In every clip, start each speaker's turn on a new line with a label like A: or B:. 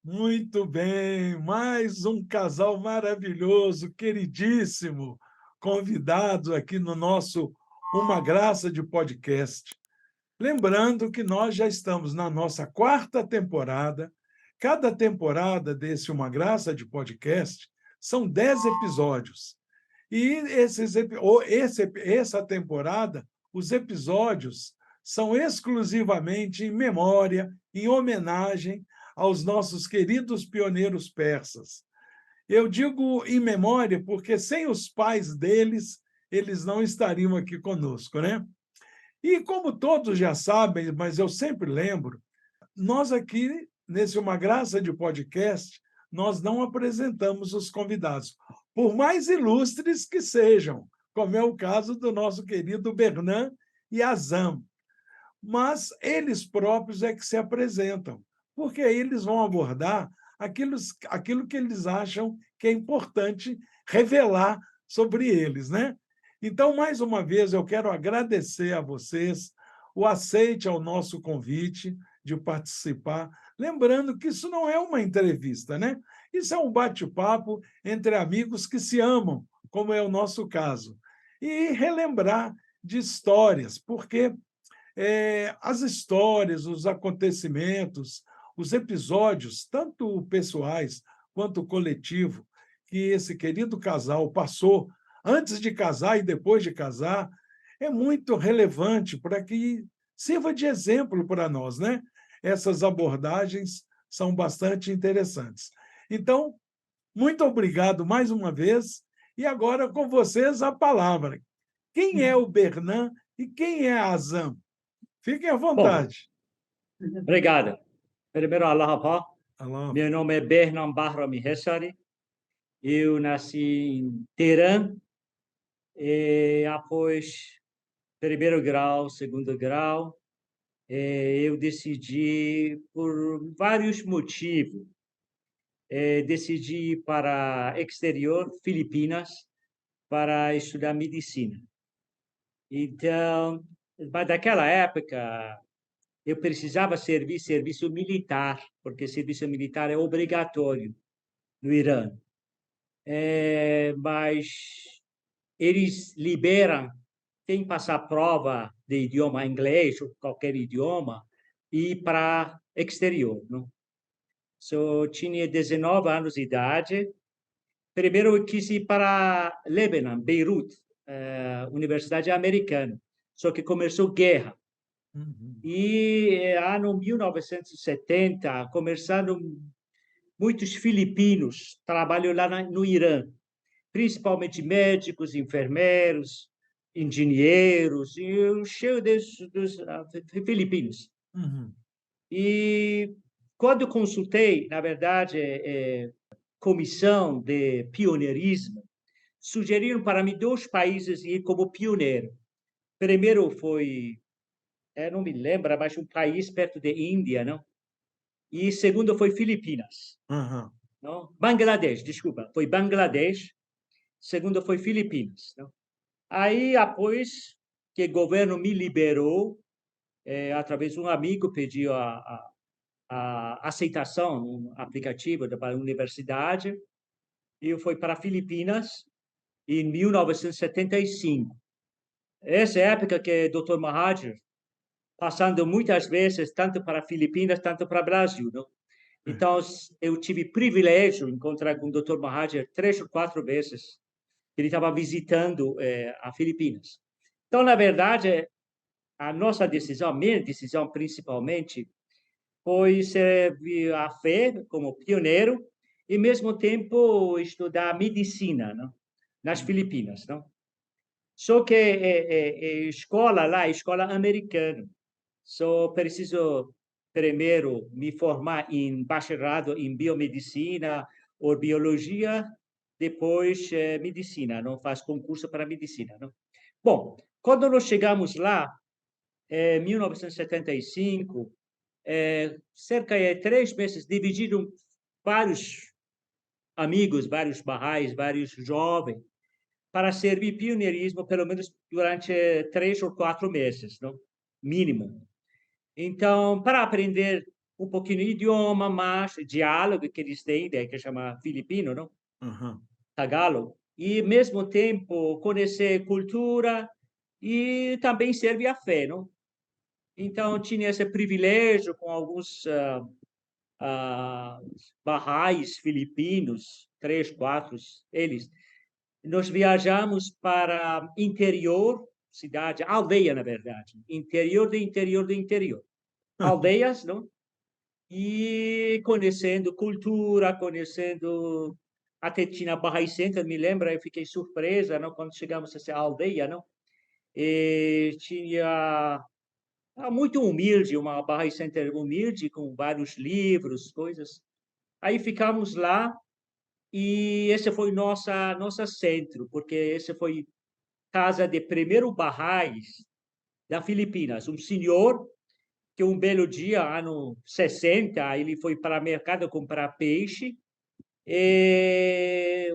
A: Muito bem, mais um casal maravilhoso, queridíssimo, convidado aqui no nosso Uma Graça de Podcast. Lembrando que nós já estamos na nossa quarta temporada. Cada temporada desse Uma Graça de Podcast são 10 episódios. E essa temporada, os episódios são exclusivamente em memória, em homenagem aos nossos queridos pioneiros persas. Eu digo em memória porque sem os pais deles, eles não estariam aqui conosco, né? E como todos já sabem, mas eu sempre lembro, nós aqui, nesse Uma Graça de Podcast, nós não apresentamos os convidados, por mais ilustres que sejam, como é o caso do nosso querido Bernan e Azam. Mas eles próprios é que se apresentam, porque aí eles vão abordar aquilo que eles acham que é importante revelar sobre eles, né? Então, mais uma vez, eu quero agradecer a vocês o aceite ao nosso convite de participar. Lembrando que isso não é uma entrevista, né? Isso é um bate-papo entre amigos que se amam, como é o nosso caso. E relembrar de histórias, porque as histórias, os acontecimentos, os episódios, tanto pessoais quanto coletivo, que esse querido casal passou antes de casar e depois de casar, é muito relevante para que sirva de exemplo para nós, né? Essas abordagens são bastante interessantes. Então, muito obrigado mais uma vez. E agora com vocês a palavra. Quem é o Bernan e quem é a Azam? Fiquem à
B: Bom,
A: vontade.
B: obrigado. Primeiro, aloha.
A: Alô.
B: Meu nome é Bernan Bahram Miheshari. Eu nasci em Teherã e após primeiro grau, segundo grau, eu decidi, por vários motivos, decidi ir para exterior, Filipinas, para estudar medicina. Então, mas naquela época, eu precisava servir serviço militar, porque serviço militar é obrigatório no Irã. Mas eles liberam, tem que passar prova de idioma inglês ou qualquer idioma e ir para exterior, não? So, tinha 19 anos de idade. Primeiro eu quis ir para Lebanon, Beirut, Universidade Americana. Só que começou guerra.
A: Uhum.
B: E ano 1970, começaram muitos filipinos trabalham lá no Irã, principalmente médicos, enfermeiros, engenheiros, e cheio dos filipinos.
A: Uhum.
B: E quando consultei, na verdade, comissão de pioneirismo, sugeriram para mim dois países ir como pioneiro. Primeiro foi, não me lembro, mas um país perto da Índia, não? E segundo foi Filipinas,
A: Uhum.
B: não? Bangladesh, desculpa, foi Bangladesh. Segundo foi Filipinas, não? Aí, após que o governo me liberou, através de um amigo, pediu a aceitação no aplicativo para a universidade, e eu fui para Filipinas em 1975. Essa época que o Dr. Mahathir, passando muitas vezes, tanto para Filipinas, tanto para Brasil, não? Então, eu tive privilégio de encontrar com o Dr. Mahathir 3 ou 4 vezes. Ele estava visitando a Filipinas. Então, na verdade, a nossa decisão, a minha decisão principalmente, foi servir a fé como pioneiro e, ao mesmo tempo, estudar medicina, não? Nas Filipinas, não? Só que escola lá, escola americana, só preciso primeiro me formar em bacharelado em biomedicina ou biologia, depois medicina, não faz concurso para medicina, não? Bom, quando nós chegamos lá, em 1975, cerca de 3 meses, dividiram vários amigos, vários barrais, vários jovens, para servir pioneirismo, pelo menos durante 3 ou 4 meses, não? Mínimo. Então, para aprender um pouquinho de idioma, mas diálogo que eles têm, que chama filipino, não?
A: Aham.
B: Tagalog. E, ao mesmo tempo, conhecer cultura e também serve a fé, não? Então, tinha esse privilégio com alguns barrais filipinos, 3, 4, eles. Nós viajamos para interior, cidade, aldeia, na verdade, interior do interior do interior. Aldeias, não? E conhecendo cultura, conhecendo até tinha Bahá'í Center, me lembra, eu fiquei surpresa, não, quando chegamos a essa aldeia, não? E tinha muito humilde, uma Bahá'í Center humilde, com vários livros, coisas. Aí ficamos lá e esse foi nossa centro, porque esse foi casa de primeiro Bahá'ís da Filipinas, um senhor que um belo dia, ano 60, ele foi para o mercado comprar peixe, e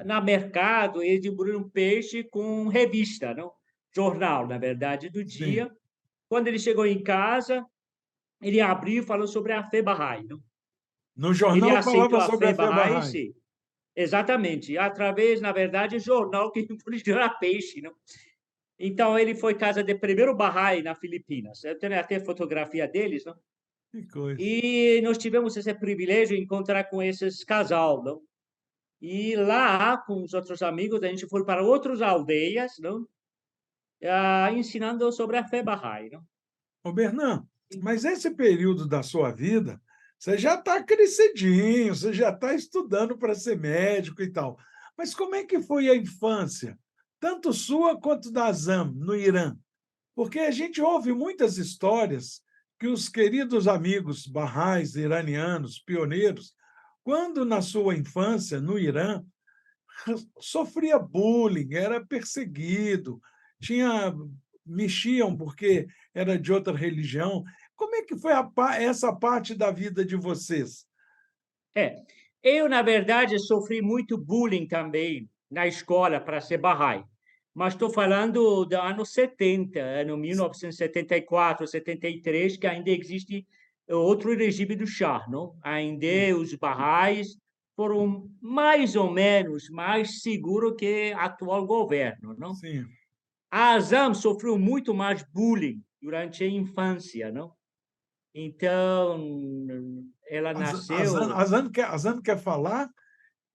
B: na mercado ele descobriu um peixe com revista, não? Jornal, na verdade, do
A: Sim.
B: dia. Quando ele chegou em casa, ele abriu e falou sobre a fé Bahá'í, não?
A: No
B: Ele
A: jornal falava
B: aceitou a
A: sobre
B: fé
A: a fé
B: Bahá'í,
A: Bahá'í.
B: sim. Exatamente, através, na verdade, do jornal que influenciou a peixe, não? Então, ele foi casa de primeiro Bahá'í na Filipinas. Eu tenho até fotografia deles, não?
A: Que coisa.
B: E nós tivemos esse privilégio de encontrar com esses casal, não? E lá, com os outros amigos, a gente foi para outras aldeias, não? Ensinando sobre a fé Bahá'í, não?
A: Ô, Bernan, mas esse período da sua vida, você já está crescidinho, você já está estudando para ser médico e tal. Mas como é que foi a infância, tanto sua quanto da Azam, no Irã? Porque a gente ouve muitas histórias que os queridos amigos barrais iranianos, pioneiros, quando na sua infância no Irã, sofria bullying, era perseguido, tinha mexiam porque era de outra religião. Como é que foi essa parte da vida de vocês?
B: É, eu, na verdade, sofri muito bullying também na escola para ser Bahá'í. Mas estou falando do ano 70, ano 1974, 73, que ainda existe outro regime do Shah, não? Ainda
A: Sim,
B: os Bahá'ís foram mais ou menos mais seguros que o atual governo, não?
A: sim.
B: A Azam sofreu muito mais bullying durante a infância, não? Então, ela nasceu.
A: A Zan quer falar?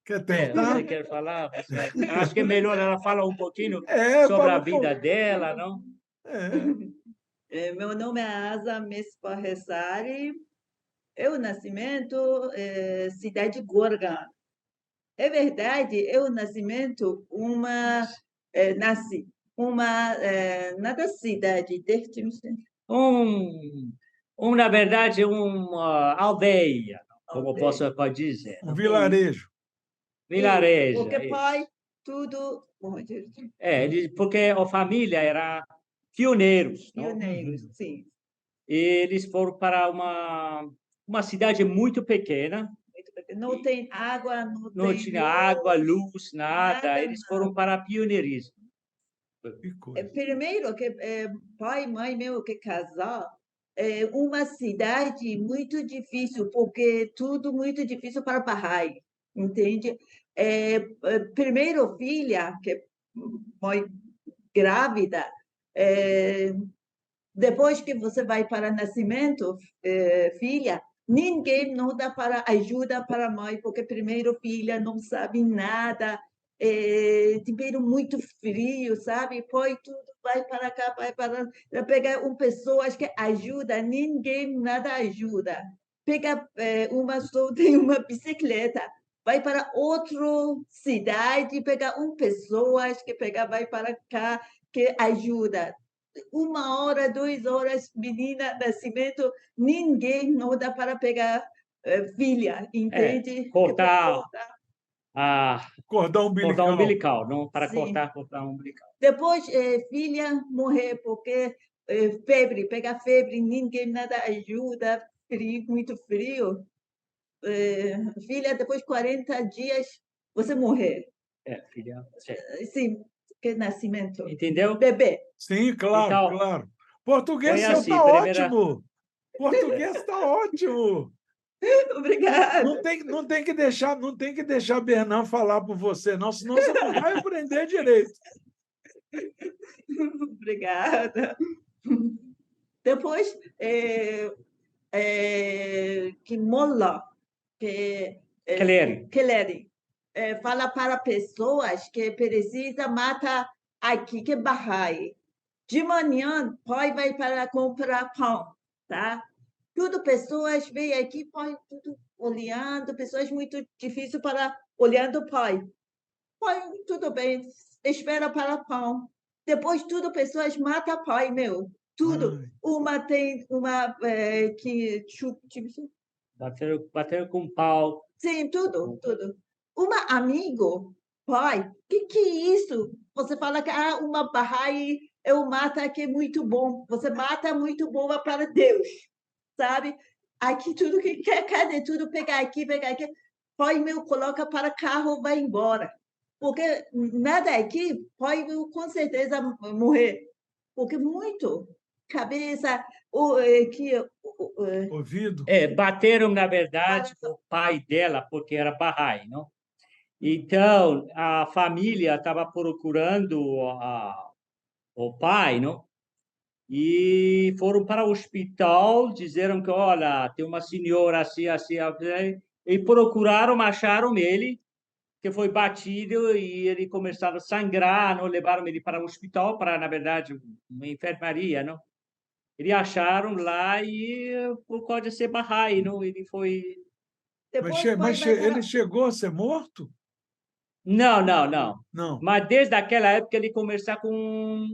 A: Quer
B: Você
A: tentar?
B: quer falar? Acho que é melhor ela falar um pouquinho
A: É,
B: sobre
A: fala
B: a
A: um pouco.
B: vida dela, não?
A: É.
C: Meu nome é Asa Mesparresari. Eu nascimento cidade Gorga. É verdade, eu nascimento nasci nada cidade
B: Um, na verdade, uma aldeia, como
C: aldeia.
B: posso pode dizer,
A: Um
B: não?
A: vilarejo.
C: Isso,
B: Vilarejo,
C: porque
B: isso.
C: pai tudo
B: Porque a família era pioneiros, não?
C: pioneiros,
A: Uhum.
C: sim.
B: Eles foram para uma cidade muito pequena,
C: Muito bem. Não tem água, não
B: não
C: tem
B: tinha água,
C: luz,
B: luz, nada.
C: nada,
B: Eles foram para pioneirismo.
A: Que coisa.
C: Primeiro que pai e mãe meu que casar é uma cidade muito difícil porque tudo muito difícil para Bahá'í, entende? Primeiro filha que mãe grávida, é, depois que você vai para nascimento, filha, ninguém não dá para ajuda para a mãe, porque primeiro filha não sabe nada, tempero muito frio, sabe? Põe tudo, vai para cá, vai para pegar pessoas que ajudam, ninguém nada ajuda. Pega uma só tem uma bicicleta, vai para outra cidade, pega pessoas que pega, vai para cá, que ajuda 1 hora, 2 horas, menina, nascimento, ninguém não dá para pegar filha, entende?
B: Cortar a
A: Cordão
B: cordão
A: umbilical.
B: umbilical, não para
C: Sim.
B: cortar cordão umbilical.
C: Depois, filha morrer porque febre, pega febre, ninguém nada ajuda, frio, muito frio. Filha, depois de 40 dias, você morrer.
B: Filha, sim.
C: Sim, que nascimento.
B: Entendeu?
C: Bebê.
A: Sim, claro,
B: Então,
A: claro.
B: foi
A: Português seu
B: assim,
A: tá
B: primeira.
A: ótimo. Português está ótimo.
C: Obrigada.
A: Não tem que deixar Bernan falar por você, não, senão você não vai aprender direito.
C: Obrigada. Depois, que Mola,
B: Claire.
C: Keleri, fala para pessoas que precisam matar aqui, que é Bahá'í. De manhã, pai vai para comprar pão, tá? Tudo pessoas vêm aqui, pai, tudo olhando, pessoas muito difíceis para olhando pai. Pai, tudo bem, espera para pão. Depois tudo pessoas matam pai, meu. Tudo.
A: Ai,
C: Uma tem uma que
B: Bateram com pau.
C: sim, tudo, tudo. Uma amigo, pai, que é isso? Você fala que uma Bahá'í eu mata que é muito bom. Você mata muito boa para Deus, sabe? Aqui tudo que quer, cadê tudo? Pegar aqui, pegar aqui. Pai meu coloca para carro, vai embora. Porque nada aqui, pai meu com certeza morrer. Porque muito cabeça,
A: ouvido?
B: Bateram, na verdade, o pai dela, porque era Bahá'í, não? Então, a família estava procurando o pai, não? E foram para o hospital, disseram que, olha, tem uma senhora assim, assim, assim, e procuraram, acharam ele, que foi batido e ele começaram a sangrar, não levaram ele para o hospital, para, na verdade, uma enfermaria, não? Eles acharam lá e por causa de ser Bahá'í, não? Ele foi...
C: depois pai vai
A: Ele
C: para
A: chegou a ser morto?
B: Não, não, não.
A: Não.
B: Mas desde aquela época ele começou com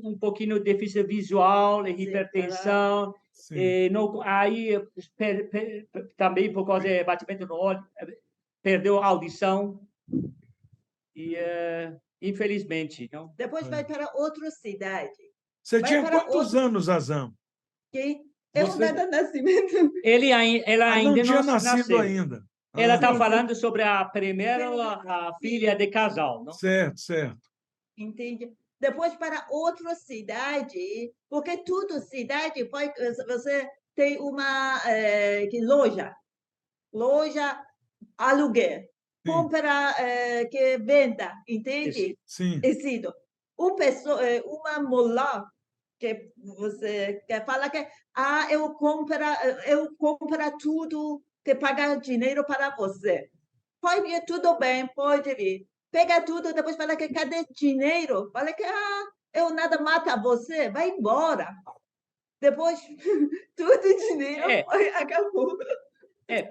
B: um pouquinho de déficit visual, hipertensão,
A: Sim.
B: não, aí também por causa de batimento no olho, perdeu a audição e infelizmente, não.
C: depois vai para outra cidade.
A: Você
C: Vai
A: tinha
C: para
A: quantos
C: outro
A: anos, Azam?
C: que eu
A: Você
C: nada nascimento.
B: Ela
A: não
B: ainda não
A: tinha nascido
B: nasceu.
A: ainda.
B: Ela está
C: Sim, sim.
B: falando sobre a primeira a filha de casal, não?
A: Certo, certo.
C: Entende? Depois para outra cidade, porque tudo cidade pode, você tem uma loja, aluguel,
A: Sim,
C: compra que venda, entende?
A: sim,
C: Tecido. Uma mulher que você quer falar que eu compro tudo que paga dinheiro para você. Pode vir, tudo bem, pode vir. Pega tudo, depois fala que cadê dinheiro? Fala que eu nada mata você, vai embora. Depois, tudo dinheiro
B: É,
C: acabou.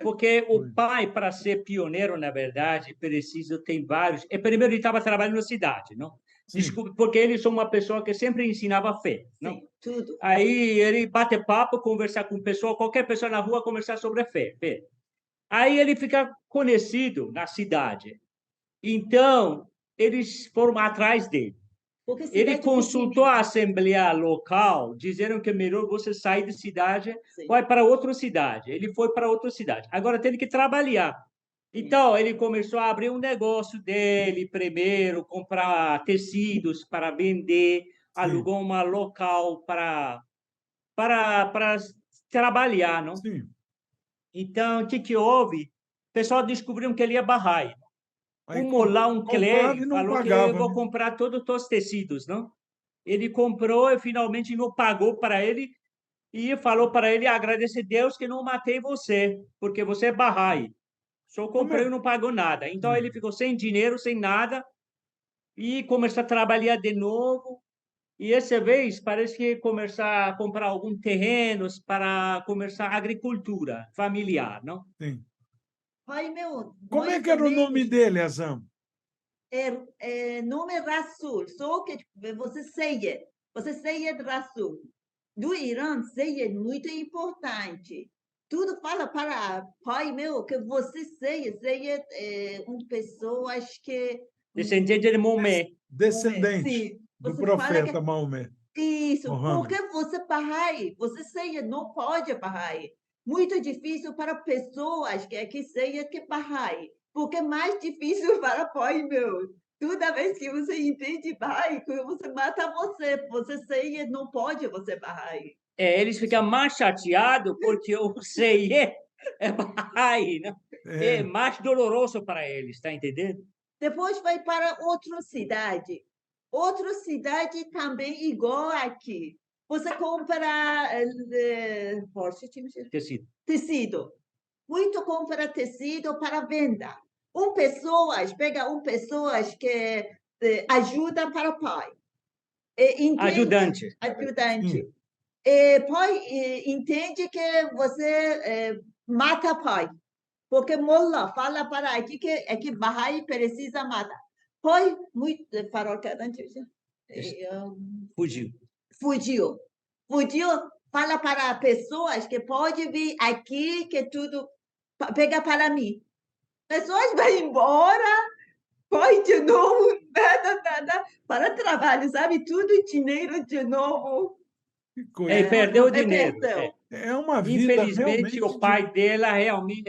B: porque o
A: foi.
B: pai, para ser pioneiro, na verdade, precisa tem vários. Primeiro, ele estava trabalhando na cidade, não?
A: Sim,
B: Desculpe, porque ele é uma pessoa que sempre ensinava fé, não?
C: Sim, tudo.
B: Aí ele bate papo, conversar com pessoa, qualquer pessoa na rua, conversar sobre fé, fé. Aí ele fica conhecido na cidade. Então, eles foram atrás dele.
C: Porque
B: Ele
C: cidade
B: consultou a
C: pequenininha.
B: assembleia local, dizendo que é melhor você sair de cidade,
C: Sim,
B: vai para outra cidade. Ele foi para outra cidade. Agora tem que trabalhar. Então, ele começou a abrir um negócio dele primeiro, comprar tecidos para vender,
A: sim,
B: alugou uma local para trabalhar, não?
A: sim.
B: Então, o que houve? O pessoal descobriu que ele é Bahá'í.
A: Aí
B: O Molá, um
A: comprava e
B: clérigo,
A: não
B: falou que eu
A: pagava,
B: vou
A: né?
B: comprar todos os tecidos, não? Ele comprou e finalmente não pagou para ele e falou para ele agradecer a Deus que não matei você, porque você é Bahá'í. Só
A: Como
B: comprei
A: é?
B: e não pagou nada. Então
A: Sim.
B: ele ficou sem dinheiro, sem nada e começou a trabalhar de novo. E essa vez parece que começar a comprar alguns terrenos para começar a agricultura familiar, não?
A: Sim.
C: pai meu,
A: Como é
C: mais
A: que
C: ou
A: era o
C: menos,
A: nome dele, Azam?
C: nome Rasul, só que você Seyed Rasul. Do Irã, Seyed é muito importante. Tudo fala para pai meu que você Seyed é uma pessoa, acho que
B: Descendente de Maomé.
A: Descendente
C: sim,
A: do
C: você fala que
A: profeta Maomé,
C: isso,
A: Mohammed.
C: porque você Bahá'í, você Seyed não pode Bahá'í. Muito difícil para pessoas que aqui Seyed que Bahá'í, porque é mais difícil para pai meu. Toda vez que você entende Bahá'í, que você mata você Seyed não pode você Bahá'í.
B: eles ficam mais chateados porque o CIE é Bahá'í, né? É mais doloroso para eles, está entendendo?
C: Depois vai para outra cidade. Outra cidade também igual aqui. Você compra
B: Tecido.
C: tecido. Muito compra tecido para venda. Pega pessoas que ajudam para o pai.
B: Ajudante.
C: Ajudante. Pai entende que você mata pai. Porque Mullah fala para aqui que Bahá'í precisa matar. Pai muito farol
B: Fugiu.
C: Fugiu. Fala para pessoas que pode vir aqui que tudo pega para mim. Pessoas vão embora, vai de novo, nada, para trabalho, sabe? Tudo dinheiro de novo.
B: E perdeu o dinheiro.
A: É uma vida
B: Infelizmente,
A: realmente
B: o pai dela realmente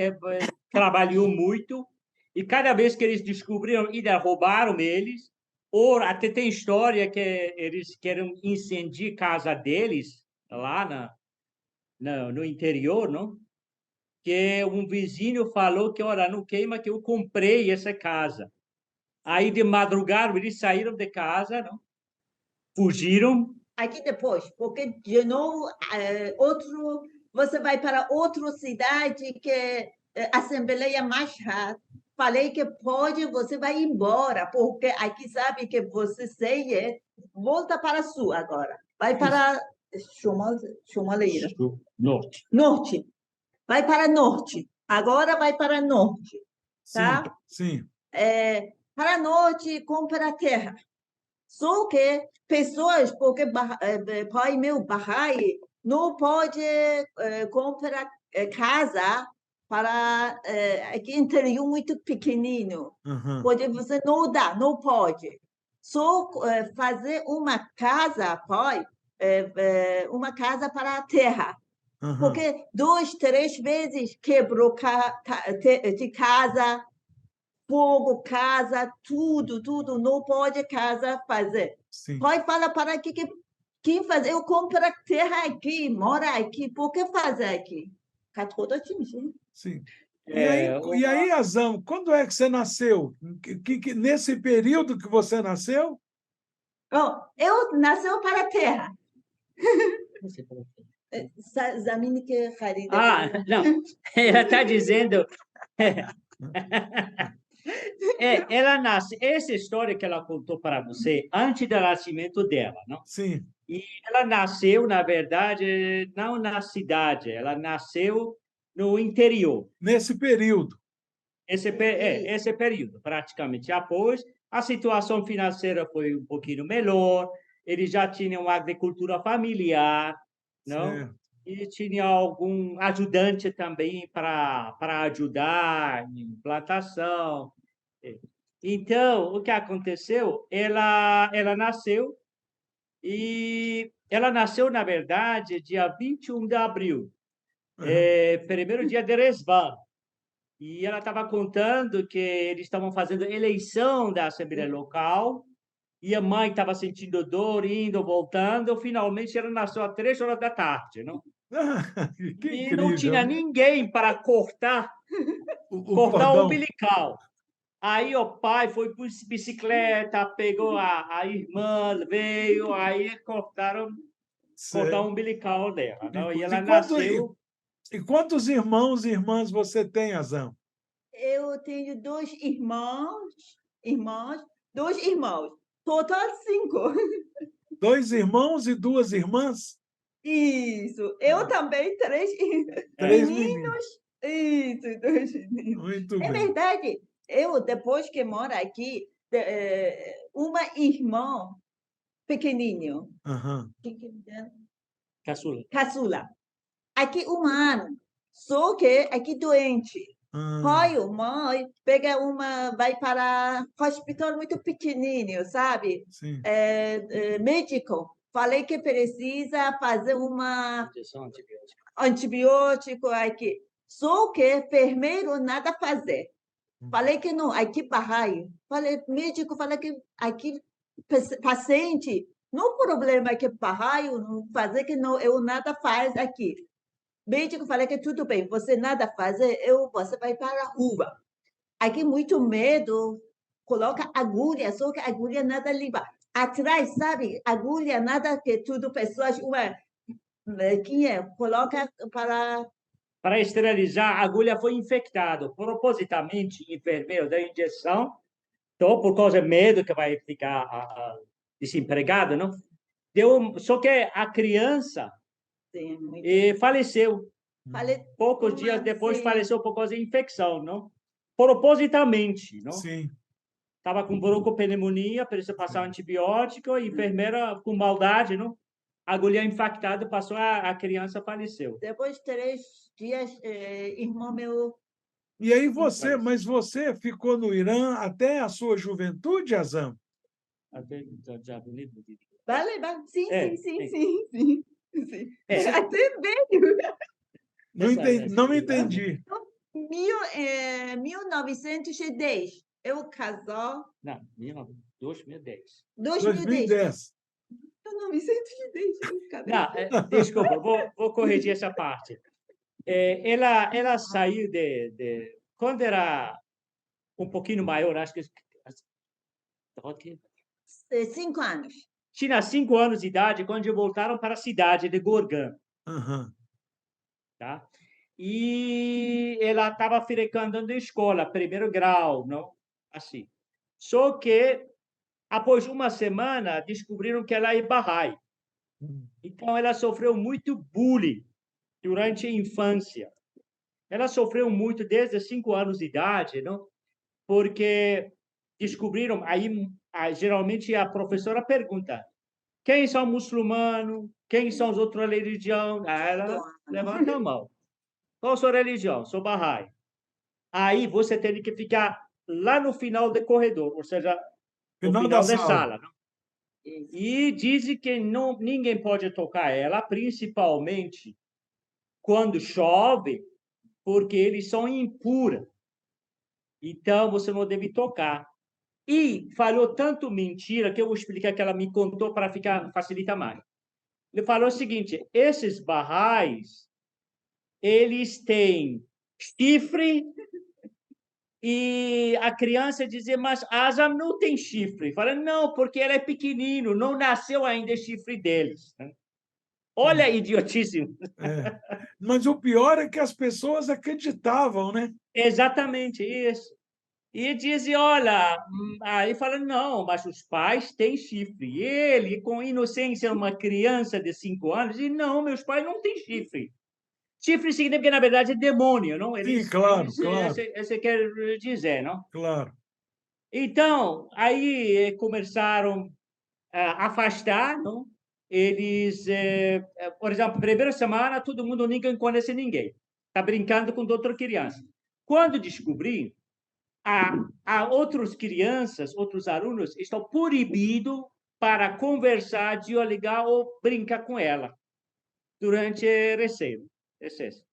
B: trabalhou muito e cada vez que eles descobriram, ainda roubaram eles, ou até tem história que eles querem incendiar a casa deles lá no interior, não? Que um vizinho falou que, olha, não queima que eu comprei essa casa. Aí de madrugada eles saíram de casa, não? Fugiram.
C: Aqui depois, porque de novo você vai para outra cidade que assembleia mais rápido. Falei que pode, você vai embora, porque aqui sabe que você sei, volta para sul agora. Vai para Chumaleira.
B: Norte.
C: Norte. Vai para norte. Agora vai para norte, tá?
A: Sim.
C: Para norte, compra terra. Só que pessoas, porque pai meu, Bahá'í, não pode comprar casa para aqui interior muito pequenino.
A: Uhum.
C: Pode você não dá, não pode. Só fazer uma casa, pai, uma casa para a terra.
A: Uhum.
C: Porque 2, 3 vezes quebrou de casa, fogo, casa, tudo, não pode casa fazer.
A: Sim.
C: Pode falar para aqui que quem fazer, eu compro terra aqui, mora aqui, por que fazer aqui?
A: Sim. E aí, Azam, quando é que você nasceu? Nesse período que você nasceu?
C: Bom, eu nasceu para a terra. Zamini que
B: não. Ela está dizendo. Ela nasce. Essa história que ela contou para você antes do nascimento dela, não?
A: Sim.
B: E ela nasceu, na verdade, não na cidade, ela nasceu no interior.
A: Nesse período.
B: Esse período, praticamente. Após, a situação financeira foi um pouquinho melhor, eles já tinham agricultura familiar, não?
A: Certo.
B: E tinha algum ajudante também para ajudar em plantação. Então, o que aconteceu? Ela nasceu, e ela nasceu, na verdade, dia 21 de abril, primeiro dia de Resvan. E ela estava contando que eles estavam fazendo eleição da Assembleia Local, e a mãe estava sentindo dor, indo, voltando. Finalmente, ela nasceu às 3 horas da tarde, não?
A: Que
B: E
A: incrível,
B: não tinha
A: né?
B: ninguém para cortar
A: o
B: o
A: cordão.
B: umbilical. Aí o pai foi por bicicleta, pegou a irmã, veio, aí cortaram o umbilical dela, não? E ela nasceu.
A: E quantos irmãos e irmãs você tem, Azam?
C: Eu tenho 2 2 irmãos. Total 5.
A: 2 irmãos e 2 irmãs?
C: Isso. Eu também, 3
A: meninos.
C: Isso, 2 meninos.
A: Muito
C: É
A: bem.
C: verdade. Eu, depois que moro aqui, uma irmã pequenininho.
A: Uhum.
B: Caçula.
C: Aqui 1 ano. Só que aqui doente. Pai ou mãe vai para hospital muito pequenininho, sabe?
A: Sim.
C: Médico. Falei que precisa fazer uma
B: Injeção antibiótica.
C: antibiótico aqui. Só que enfermeiro nada fazer. Falei que não, aqui Bahá'í. Médico falou que aqui paciente Não problema que Bahá'í não fazer que não, eu nada faz aqui. Médico falei que tudo bem, você nada faz, você vai para a rua. Aqui muito medo, coloca agulha, só que agulha nada limpa. Atrás, sabe, agulha nada que tudo pessoas, quem é? Coloca para...
B: Para esterilizar, a agulha foi infectada. Propositalmente, o enfermeiro da injeção, então, por causa do medo que vai ficar desempregado, não? Só que a criança
C: Sim, muito...
B: faleceu.
C: Falei,
B: Poucos
C: como
B: dias depois
C: assim?
B: faleceu por causa de infecção, não? Propositalmente, não?
A: Sim.
B: Estava com broncopneumonia, precisa passar um antibiótico, a enfermeira com maldade, não? Agulha infectada, passou, a criança faleceu.
C: Depois de 3 dias, irmão meu...
A: E aí
B: Faleceu.
A: mas você ficou no Irã até a sua juventude, Azam?
B: Até já bonito.
C: Vale, vale. Sim,
B: É,
C: sim, sim,
B: é.
C: sim, sim, sim.
B: É.
C: Até velho.
A: Não me entendi.
C: 1910, eu casou.
B: Não, 2010.
C: 2010.
A: 2010.
C: 1910, eu casei.
B: Não, desculpa, vou corrigir essa parte. Ela saiu quando era um pouquinho maior, acho que
C: 5 anos.
B: tinha 5 anos de idade, quando voltaram para a cidade de Gorgã,
A: Aham.
B: tá? E ela estava frequentando a escola, primeiro grau, não? Assim. Só que, após uma semana, descobriram que ela é Bahá'í. Então, ela sofreu muito bullying durante a infância. Ela sofreu muito desde 5 anos de idade, não? Porque descobriram, geralmente a professora pergunta, quem são muçulmanos? Quem são as outras religiões? Aí ela levanta a mão. Qual a sua religião? Sou Bahá'í. Aí você tem que ficar lá no final do corredor, ou seja, no
A: Final da
B: final da
A: sala.
B: sala. Não? E dizem que não, ninguém pode tocar ela, principalmente quando chove, porque eles são impuros. Então, você não deve tocar. E falou tanto mentira que eu vou explicar que ela me contou para facilitar mais. Ele falou o seguinte: esses barrais, eles têm chifre e a criança dizia, mas Azam não tem chifre. Fala, não, porque ela é pequenino, não nasceu ainda chifre deles. Olha a idiotice.
A: É. Mas o pior é que as pessoas acreditavam, né?
B: Exatamente isso. E dizem, olha, aí fala, não, mas os pais têm chifre. E ele, com inocência, uma criança de 5 anos, diz, não, meus pais não têm chifre. Chifre significa, na verdade, demônio, não?
A: Sim, claro, claro,
B: Esse quer dizer, não?
A: claro.
B: Então, aí começaram a afastar, não? Eles, por exemplo, primeira semana, todo mundo, ninguém conhece ninguém. Está brincando com outra criança. Quando descobri, há outras crianças, outros alunos, estão proibidos para conversar, dialogar ou brincar com ela durante recesso.
A: Coisa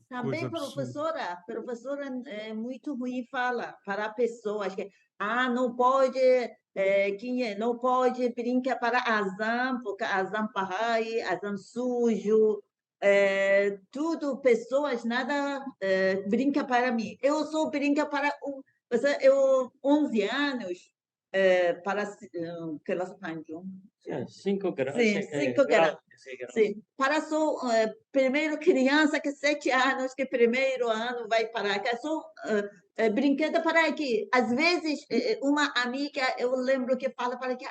C: Também
A: absurda.
C: professora é muito ruim fala para pessoas que não pode, não pode brincar para azam, porque azam Bahá'í, azam sujo, tudo pessoas nada brinca para mim. Eu só brinca para eu 11 anos para classe Panjum.
B: 5 graus.
C: Sim, 5 graus. Sim, para só primeiro criança que 7 anos, que primeiro ano vai para cá, só brinquedo para aqui. Às vezes, uma amiga, eu lembro que fala para que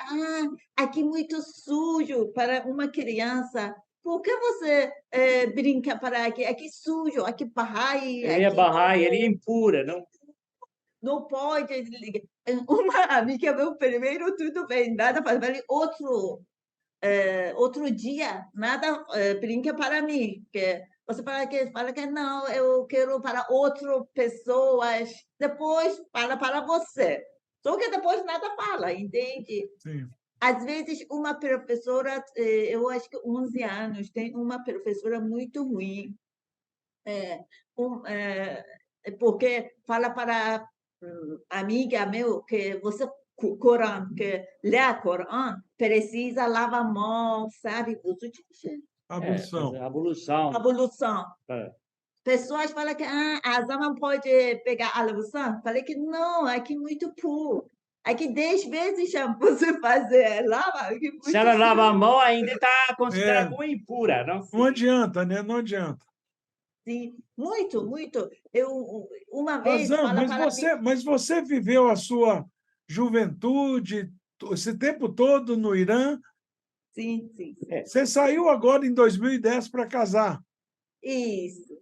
C: aqui muito sujo para uma criança. Por que você brinca para aqui? Aqui sujo, aqui Bahá'í,
B: Ele é
C: aqui
B: Bahá'í, ele é impura, não?
C: não pode. Uma amiga meu primeiro, tudo bem, nada faz, mas outro dia, nada brinca para mim, que você fala que não, eu quero para outras pessoas, depois fala para você. Só que depois nada fala, entende?
A: Sim.
C: Às vezes, uma professora, eu acho que 11 anos, tem uma professora muito ruim, porque fala para amiga meu que você Corão, que ler Corão, precisa lavar a mão, sabe?
A: Ablução.
B: Ablução.
C: Ablução.
B: É.
C: Pessoas falam que a Zama não pode pegar a ablução. Falei que não, aqui muito puro. Aqui 10 vezes já você fazer, lava. Aqui muito
B: Se ela lava a
C: sujo.
B: mão, ainda está considerada
A: É.
B: como impura, não?
A: Não adianta, né? Não adianta.
C: Sim, muito, muito. Eu, uma vez,
A: Azam,
C: fala para mim,
A: mas você viveu a sua juventude, esse tempo todo no Irã.
C: sim, sim, sim.
A: Você saiu agora em 2010 para casar.
C: Isso,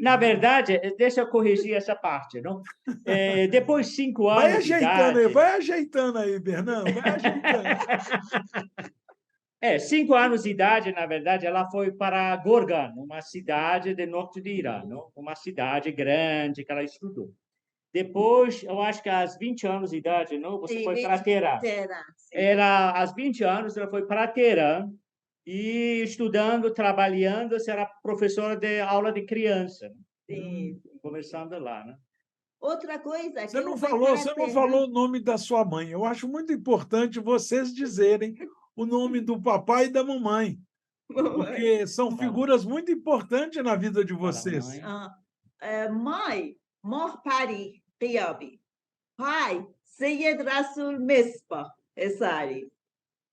B: Na
C: isso.
B: verdade, deixa eu corrigir essa parte, não? Depois de 5
A: Vai
B: anos de
A: ajeitando
B: idade...
A: aí, Bernardo, vai ajeitando.
B: 5 anos de idade, na verdade, ela foi para Gorgan, uma cidade do norte do Irã, não? Uma cidade grande que ela estudou. Depois, eu acho que aos 20 anos de idade, não, você
C: Sim,
B: foi para Teherã.
C: Terá, sim.
B: Ela, aos 20 anos, ela foi para Teherã e estudando, trabalhando, você era professora de aula de criança,
C: Sim.
B: começando lá, né?
C: Outra coisa que
A: Você
C: eu vou para
A: você não
C: Terra,
A: falou o nome da sua mãe. Eu acho muito importante vocês dizerem o nome do papai e da mamãe, porque são figuras muito importantes na vida de vocês.
C: mãe, Mor Pari Qiyabi. Pai, Syed Rasul Misbah Essari.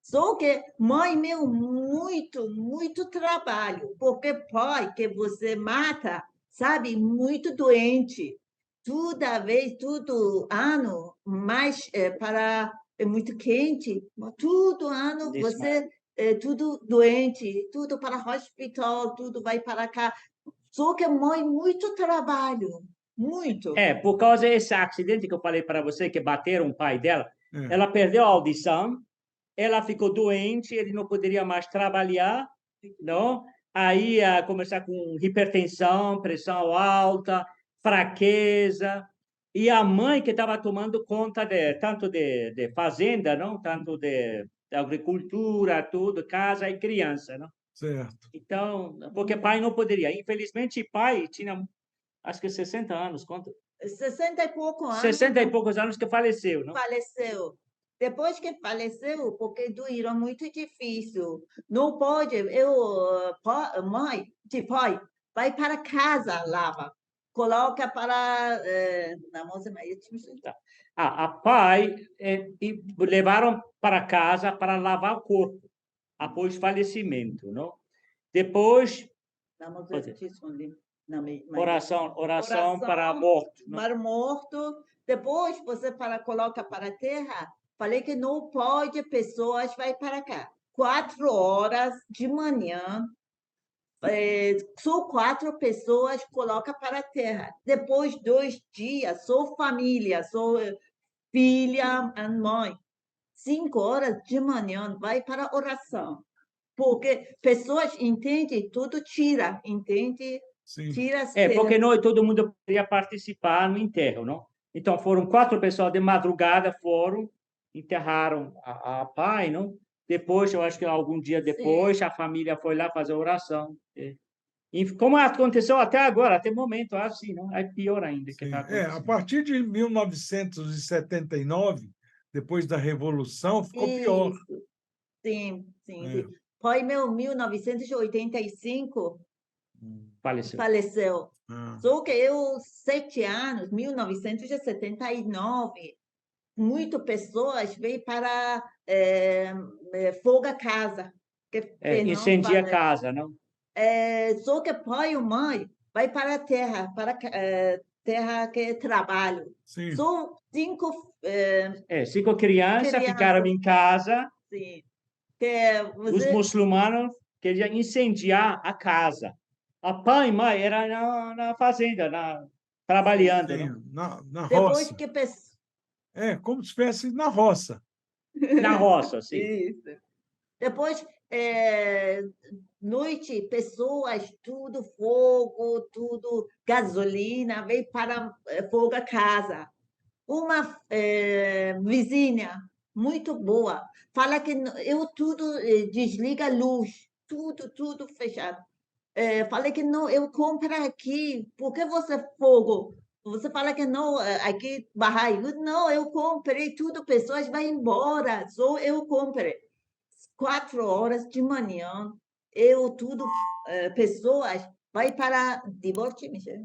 C: Só que mãe meu muito, muito trabalho, porque pai que você mata, sabe, muito doente. Toda vez, todo ano, mas é muito quente, todo ano você tudo doente, tudo para hospital, tudo vai para cá. Só que mãe muito trabalho, muito.
B: Por causa desse acidente que eu falei para você, que bateram o pai dela,
A: É.
B: ela perdeu a audição, ela ficou doente, ele não poderia mais trabalhar, não? Aí ia começar com hipertensão, pressão alta, fraqueza, e a mãe que estava tomando conta tanto de fazenda, não? Tanto de agricultura, tudo, casa e criança, não?
A: Certo.
B: Então, porque pai não poderia. Infelizmente, pai tinha, acho que 60 anos, quanto?
C: 60 e pouco anos.
B: 60 e poucos anos que faleceu, não?
C: Faleceu. Depois que faleceu, porque doíram muito difícil. Não pode, mãe, de pai, vai para casa, lava. Coloca para.
B: Tá. A pai e levaram para casa para lavar o corpo após falecimento, não? Depois oração para morto, não?
C: Para morto. Depois você coloca para a terra. Falei que não pode, pessoas vai para cá. 4 horas de manhã, só 4 pessoas coloca para a terra. Depois 2 dias, só família, só filha e mãe. 5 horas de manhã vai para a oração. Porque pessoas entendem, tudo tira, entende?
A: Sim.
C: Tira as
B: porque não todo mundo poderia participar no enterro, não? Então foram 4 pessoas de madrugada, enterraram a pai, não? Depois, eu acho que algum dia depois, a família foi lá fazer oração. E como aconteceu até agora, até o momento, assim, não? É pior ainda que está
A: A
B: acontecendo.
A: partir de 1979, depois da Revolução, ficou pior.
C: Isso. Sim, sim, sim. Foi meu 1985 faleceu. Só que eu, 7 anos, 1979, muitas pessoas veio para fogo a casa.
B: Incendia a casa, não?
C: Só que pai e mãe vai para a terra, terra que é trabalho.
A: Sim.
C: Só 5
B: 5 crianças ficaram em casa.
C: Sim.
B: Os muçulmanos queriam incendiar a casa. A pai e mãe eram na fazenda, trabalhando.
A: Sim,
B: não?
A: na
C: Depois
A: roça.
C: que
A: Como se estivesse na roça.
B: Na roça, sim.
C: Isso. Depois, noite, pessoas, tudo fogo, tudo gasolina, veio para fogo a casa. Uma vizinha muito boa fala que eu tudo desliga a luz, tudo fechado. Falei que não, eu compro aqui, por que você fogo? você fala que não, aqui Bahá'í, não, eu comprei tudo, pessoas vão embora, só eu comprei. 4 horas de manhã, eu tudo, pessoas vai para divórcio, Michel?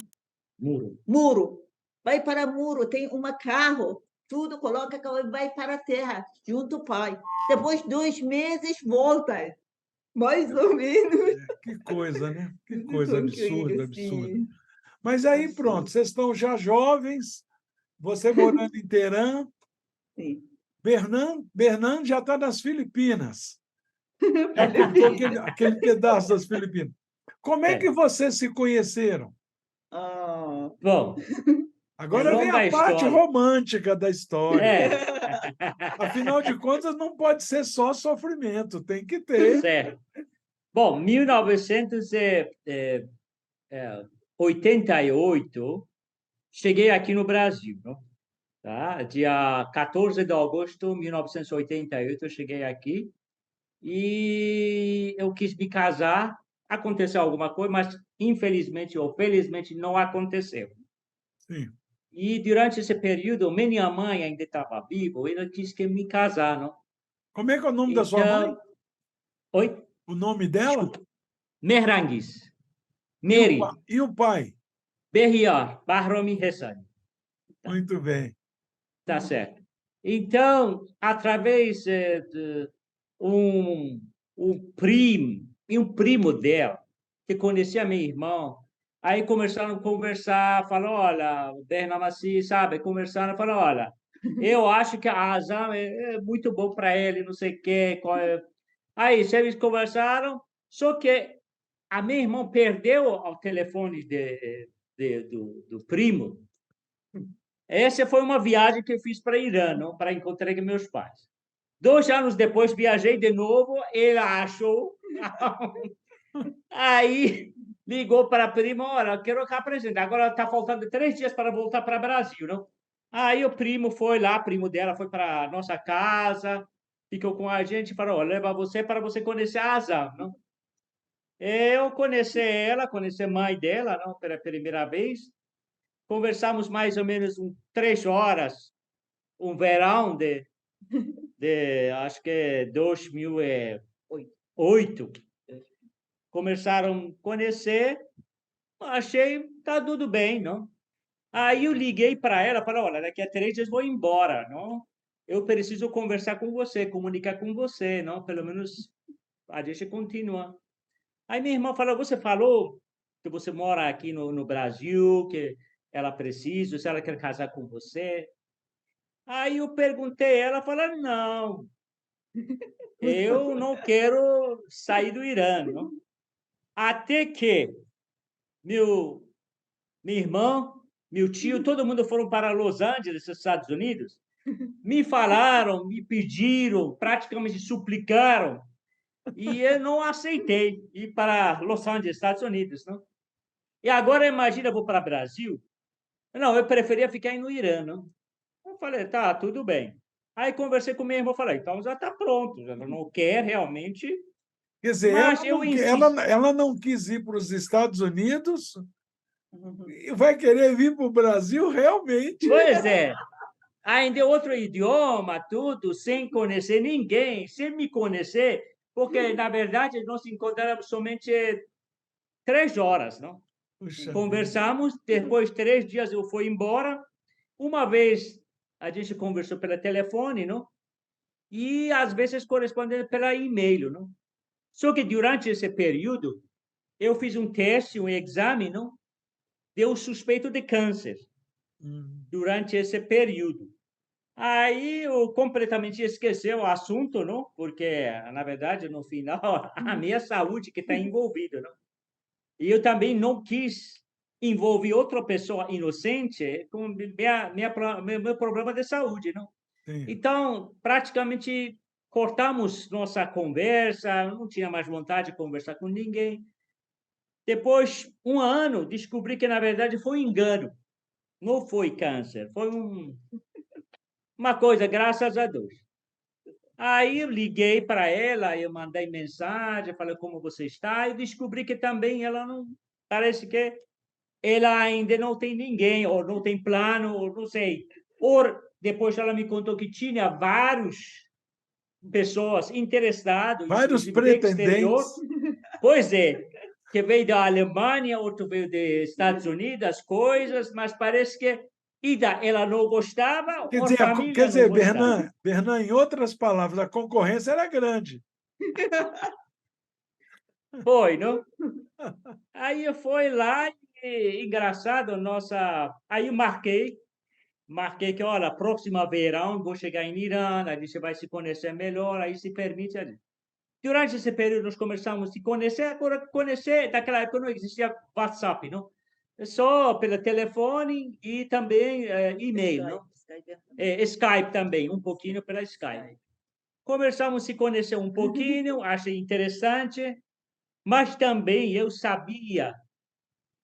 B: Muro.
C: Muro, vai para muro, tem um carro, tudo coloca, vai para a terra, junto ao pai. Depois 2 meses, volta, mais ou menos.
A: Que coisa, né? Que
C: Tudo
A: coisa
C: tranquilo,
A: absurda, absurda.
C: sim.
A: Mas aí, pronto,
C: Absurdo,
A: vocês estão já jovens, você morando em Teherã,
C: sim.
A: Bernan já está nas Filipinas, já cortou aquele pedaço das Filipinas. Como é
B: É.
A: que vocês se conheceram?
C: Ah.
B: Bom, é
A: Agora vem a
B: longa
A: parte
B: história.
A: romântica da história.
B: É.
A: Afinal de contas, não pode ser só sofrimento, tem que ter.
B: Certo. Bom, 1988, cheguei aqui no Brasil, não? Tá? Dia 14 de agosto de 1988, eu cheguei aqui e eu quis me casar. Aconteceu alguma coisa, mas infelizmente ou felizmente não aconteceu.
A: Sim.
B: E durante esse período, minha mãe ainda estava viva, ela quis que me casar, não?
A: Como é que é o nome da sua mãe?
B: Então, oi?
A: O nome dela?
B: Desculpa. Mehrangues.
A: E o,
B: Mary.
A: e o pai?
B: Berriar. Bahromi Hessani.
A: Muito bem.
B: Tá certo. Então, através de um, um primo dela, que conhecia meu irmão, aí começaram a conversar, falou, olha, Bernamassi, sabe, conversaram, falou, olha, eu acho que a Azam é muito bom para ele, não sei o quê. Aí, eles conversaram, só que a minha irmã perdeu o telefone do primo. Essa foi uma viagem que eu fiz para Irã, não? Para encontrar com meus pais. 2 anos depois, viajei de novo, ele achou. Aí ligou para a prima, olha, eu quero cá presente. Agora está faltando 3 dias para voltar para o Brasil, não? Aí o primo foi lá, primo dela foi para nossa casa, ficou com a gente e falou, olha, leva você para você conhecer a Azam, não? Eu conheci ela, conheci a mãe dela, não, pela primeira vez. Conversamos mais ou menos 3 horas, um verão acho que 2008. Começaram a conhecer, achei tá tudo bem, não? Aí eu liguei para ela, falei, olha, daqui a 3 dias vou embora, não? Eu preciso conversar com você, comunicar com você, não? Pelo menos a gente continua. Aí minha irmã falou, você falou que você mora aqui no Brasil, que ela precisa, se ela quer casar com você. Aí eu perguntei, ela falou, não, eu não quero sair do Irã, não? Até que meu, minha irmã, meu tio, todo mundo foram para Los Angeles, Estados Unidos, me falaram, me pediram, praticamente suplicaram, e eu não aceitei ir para Los Angeles, Estados Unidos, não? E agora imagina, eu vou para o Brasil. Não, eu preferia ficar no Irã, não? Eu falei, tá, tudo bem. Aí conversei com minha irmã, falei, então já está pronto, ela não quer realmente,
A: Quer dizer,
B: mas eu insisto.
A: ela não quis ir para os Estados Unidos e vai querer vir para o Brasil realmente.
B: Pois é, ainda é outro idioma, tudo, sem conhecer ninguém, sem me conhecer, porque, na verdade, nós encontramos somente 3 horas, não?
A: Puxa vida.
B: Conversamos, depois de 3 dias eu fui embora. Uma vez a gente conversou pelo telefone, não? E às vezes correspondendo pela e-mail, não? Só que durante esse período, eu fiz um teste, um exame, não? Deu suspeito de câncer
A: Hum.
B: durante esse período. Aí eu completamente esqueci o assunto, não? Porque, na verdade, no final, a minha saúde que está envolvida, não? E eu também não quis envolver outra pessoa inocente com meu problema de saúde, não?
A: Sim.
B: Então, praticamente cortamos nossa conversa, não tinha mais vontade de conversar com ninguém. Depois, um ano, descobri que, na verdade, foi um engano. Não foi câncer, foi uma coisa, graças a Deus. Aí eu liguei para ela, eu mandei mensagem, falei como você está, e descobri que também ela não, parece que ela ainda não tem ninguém, ou não tem plano, ou não sei. Ou depois ela me contou que tinha várias pessoas interessadas,
A: Vários
B: inclusive do exterior.
A: pretendentes.
B: Pois é, que veio da Alemanha, outro veio dos Estados Unidos, as coisas, mas parece que Ida ela não gostava,
A: Quer
B: ou a
A: dizer,
B: família não gostava.
A: Bernan, em outras palavras, a concorrência era grande.
B: Foi, não? Aí eu fui lá e, engraçado, nossa... Aí eu marquei que, olha, próxima verão vou chegar em Irã, aí você vai se conhecer melhor, aí se permite. Durante esse período nós começamos a se conhecer, agora conhecer, naquela época não existia WhatsApp, não? É só pelo telefone e também e-mail, não? Skype também, um pouquinho pela Skype. Começamos a se conhecer um pouquinho, achei interessante, mas também eu sabia,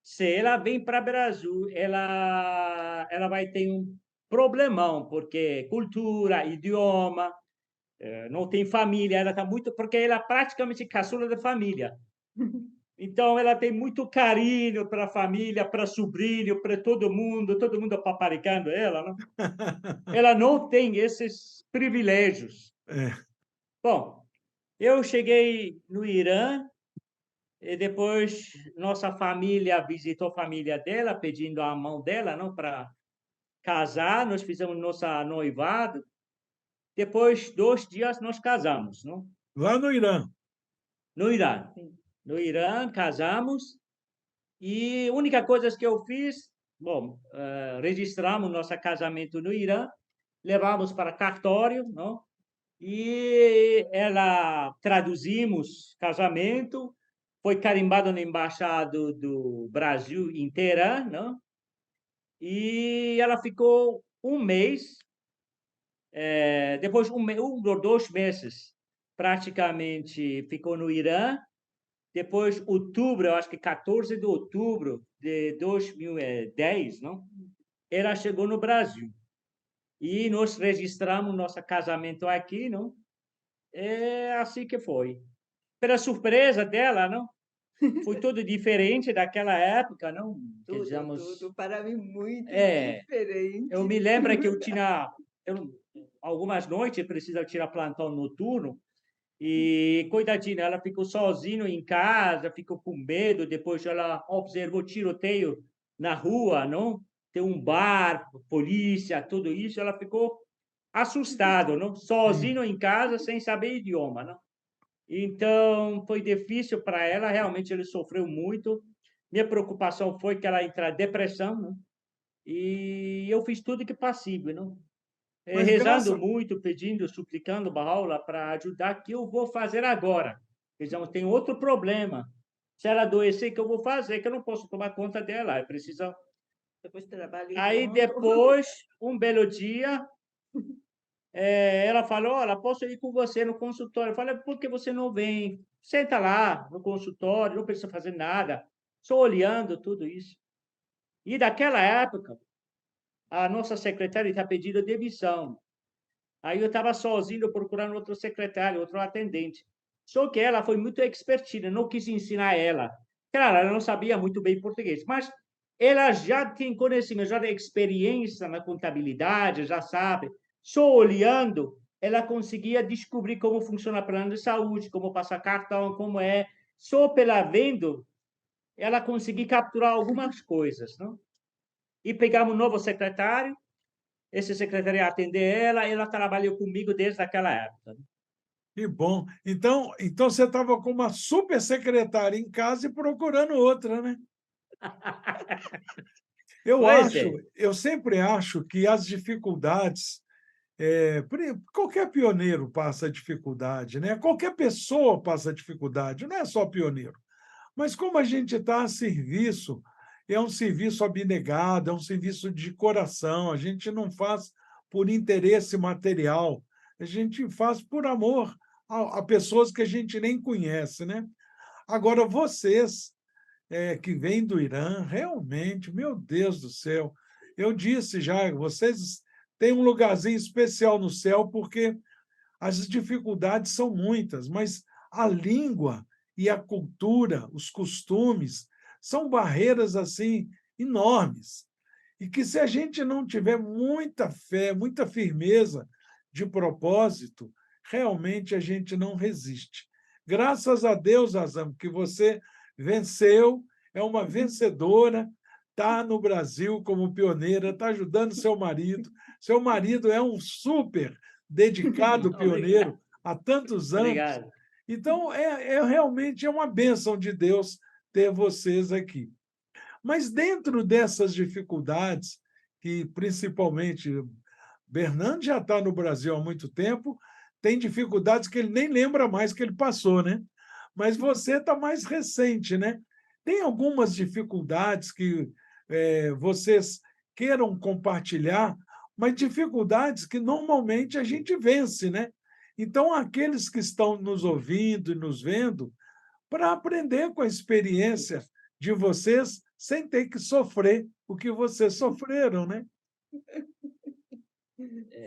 B: se ela vem para o Brasil, ela vai ter um problemão, porque cultura, idioma, não tem família, ela está muito, porque ela é praticamente caçula da família. Então, ela tem muito carinho para a família, para sobrinho, para todo mundo paparicando ela, não? Ela não tem esses privilégios.
A: É.
B: Bom, eu cheguei no Irã, e depois nossa família visitou a família dela, pedindo a mão dela, não, para casar. Nós fizemos nossa noivado. Depois, 2 dias, nós casamos, não?
A: Lá no Irã.
B: No Irã. No Irã, casamos. E a única coisa que eu fiz, bom, registramos nosso casamento no Irã, levamos para cartório, não? E ela traduzimos casamento, foi carimbado na embaixada do Brasil inteira, não? E ela ficou um mês, depois um ou 2 meses, praticamente ficou no Irã. Depois, outubro, eu acho que 14 de outubro de 2010, não? Ela chegou no Brasil. E nós registramos nosso casamento aqui, não? É assim que foi. Pela surpresa dela, não? Foi tudo diferente daquela época, não? Que
C: Tudo, para mim, muito
B: é, eu
C: diferente.
B: me lembro que algumas noites precisava tirar plantão noturno. E, coitadinha, ela ficou sozinha em casa, ficou com medo. Depois ela observou tiroteio na rua, não? Tem um bar, polícia, tudo isso. Ela ficou assustada, não?
A: Sim.
B: Sozinha em casa, sem saber idioma, não? Então, foi difícil para ela. Realmente, ele sofreu muito. Minha preocupação foi que ela entrar em depressão, não? E eu fiz tudo que possível, não?
A: Mas
B: Rezando
A: graça,
B: muito, pedindo, suplicando Bahá'u'lláh para ajudar, que eu vou fazer agora. Então, tem outro problema. Se ela adoecer, que eu vou fazer, que eu não posso tomar conta dela. Eu preciso...
C: Depois trabalho
B: Aí,
C: junto.
B: depois, um belo dia, ela falou, olha, posso ir com você no consultório? Eu falei, por que você não vem? Senta lá no consultório, não precisa fazer nada. Só olhando tudo isso. E daquela época, a nossa secretária está pedindo demissão. Aí eu estava sozinho procurando outro secretário, outro atendente. Só que ela foi muito expertine, não quis ensinar ela. Claro, ela não sabia muito bem português, mas ela já tem conhecimento, já tem experiência na contabilidade, já sabe. Só olhando, ela conseguia descobrir como funciona o plano de saúde, como passar cartão, como é. Só pela vendo, ela conseguia capturar algumas coisas, não? E pegamos um novo secretário, esse secretário ia atender ela, ela trabalhou comigo desde aquela época.
A: que bom. Então você estava com uma super secretária em casa e procurando outra, né?
B: Pois é.
A: Eu sempre acho que as dificuldades, qualquer pioneiro passa dificuldade, né? Qualquer pessoa passa dificuldade, não é só pioneiro. Mas como a gente está a serviço, é um serviço abnegado, é um serviço de coração, a gente não faz por interesse material, a gente faz por amor a pessoas que a gente nem conhece, né? Agora, vocês que vêm do Irã, realmente, meu Deus do céu, eu disse já, vocês têm um lugarzinho especial no céu, porque as dificuldades são muitas, mas a língua e a cultura, os costumes, são barreiras assim enormes. E que, se a gente não tiver muita fé, muita firmeza de propósito, realmente a gente não resiste. Graças a Deus, Azam, que você venceu, é uma vencedora, está no Brasil como pioneira, está ajudando seu marido. Seu marido é um super dedicado pioneiro
B: Obrigado.
A: há tantos anos.
B: Obrigado.
A: Então, realmente uma bênção de Deus ter vocês aqui. Mas dentro dessas dificuldades, que principalmente Bernardo já está no Brasil há muito tempo, tem dificuldades que ele nem lembra mais que ele passou, né? Mas você está mais recente, né? Tem algumas dificuldades que vocês queiram compartilhar, mas dificuldades que normalmente a gente vence, né? Então, aqueles que estão nos ouvindo e nos vendo, para aprender com a experiência de vocês, sem ter que sofrer o que vocês sofreram, né?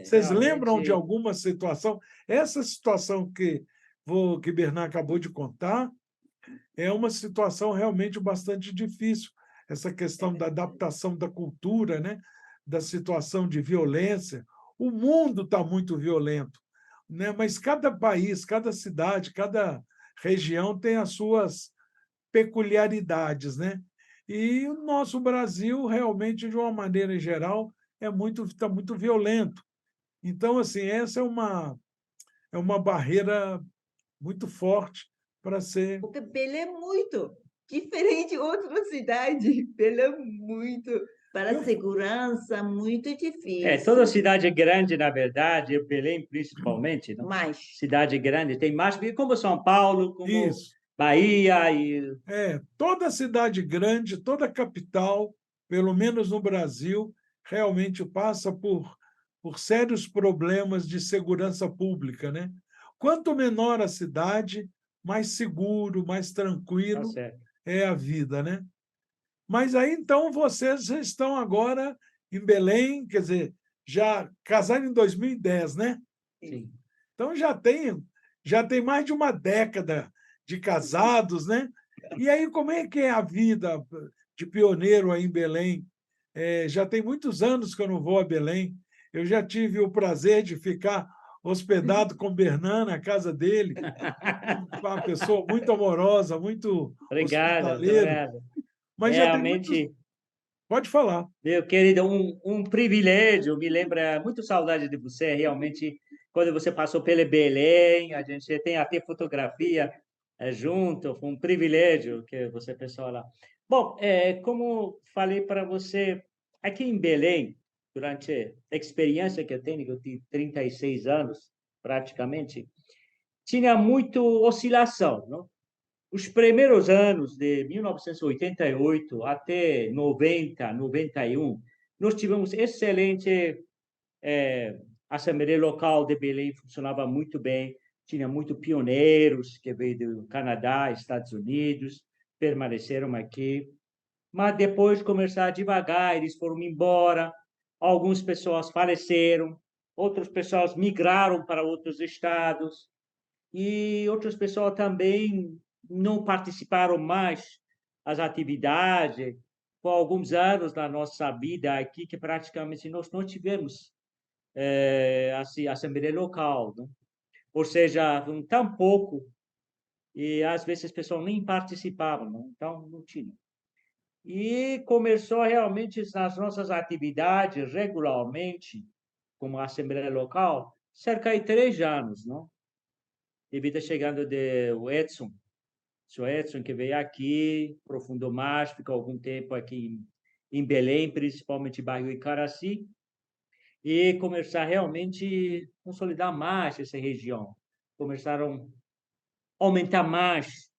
A: Vocês lembram de
B: Realmente,
A: alguma situação? Essa situação que Bernard acabou de contar é uma situação realmente bastante difícil. Essa questão da adaptação da cultura, né? Da situação de violência. O mundo está muito violento, né? Mas cada país, cada cidade, cada região tem as suas peculiaridades, né? E o nosso Brasil, realmente, de uma maneira geral, está muito violento. Então, assim, essa é uma barreira muito forte para ser.
C: Porque Belém é muito diferente de outra cidade. Belém é muito, para a
A: Eu,
C: segurança, muito
B: toda
C: difícil.
B: cidade grande, na verdade, Belém principalmente, não?
C: Mas,
B: Cidade grande tem mais, como São Paulo, como
A: isso.
B: Bahia e
A: Toda cidade grande, toda capital, pelo menos no Brasil, realmente passa por sérios problemas de segurança pública, né? Quanto menor a cidade, mais seguro, mais
B: tá
A: tranquilo
B: certo.
A: é a vida, né? Mas aí, então, vocês já estão agora em Belém, quer dizer, já casaram em 2010, né?
B: Sim.
A: Então, já tem mais de uma década de casados, né? E aí, como é que é a vida de pioneiro aí em Belém? Já tem muitos anos que eu não vou a Belém. Eu já tive o prazer de ficar hospedado com o Bernan na casa dele, uma pessoa muito amorosa, muito
B: Obrigado,
A: hospitaleiro,
B: obrigado.
A: mas já tem muitos.
B: Realmente,
A: Pode falar.
B: meu querido, um privilégio, me lembra muito saudade de você, realmente, quando você passou pelo Belém, a gente tem até fotografia junto, foi um privilégio que você pessoal lá. Bom, como falei para você, aqui em Belém, durante a experiência que eu tenho 36 anos, praticamente, tinha muito oscilação, não? Os primeiros anos de 1988 até 90, 91, nós tivemos excelente Assembleia Local de Belém, funcionava muito bem, tinha muito pioneiros que veio do Canadá, Estados Unidos, permaneceram aqui, mas depois começaram devagar, eles foram embora, algumas pessoas faleceram, outras pessoas migraram para outros estados, e outras pessoas também não participaram mais das atividades. Por alguns anos na nossa vida aqui, que praticamente nós não tivemos assim, assembleia local, né? Ou seja, tão pouco, e às vezes as pessoas nem participavam, né? Então não tinha. E começou realmente nas nossas atividades regularmente, como assembleia local, cerca de 3 anos, não? Devido à chegada do Edson, o senhor Edson, que veio aqui, aprofundou mais, ficou algum tempo aqui em Belém, principalmente bairro Icaraci, e começar realmente a consolidar mais essa região. Começaram a aumentar mais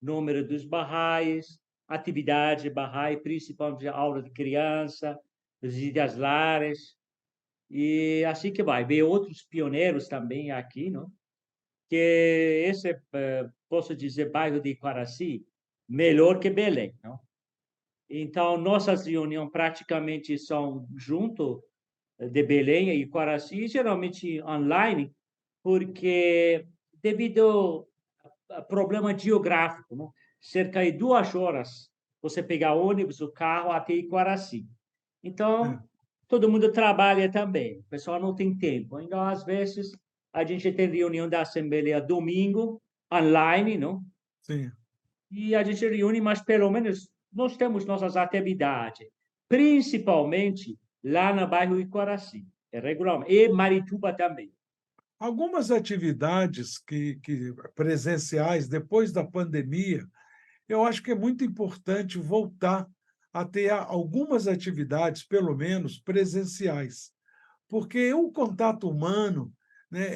B: o número dos barrais, atividade barrai, principalmente aula de criança, visitas lares, e assim que vai. Veio outros pioneiros também aqui, não? Que esse, posso dizer, bairro de Icaraci, melhor que Belém, não? Então, nossas reuniões praticamente são junto de Belém e Icaraci, geralmente online, porque devido a problema geográfico, não? Cerca de 2 horas você pegar ônibus, o carro até Iquaraci.
A: É,
B: Então, todo mundo trabalha também, o pessoal não tem tempo. Então, às vezes, a gente tem reunião da Assembleia domingo, online, não?
A: sim.
B: E a gente reúne, mas pelo menos nós temos nossas atividades, principalmente lá no bairro Iquaraci, é regularmente, e Marituba também.
A: Algumas atividades que presenciais, depois da pandemia, eu acho que é muito importante voltar a ter algumas atividades, pelo menos presenciais, porque o contato humano, né,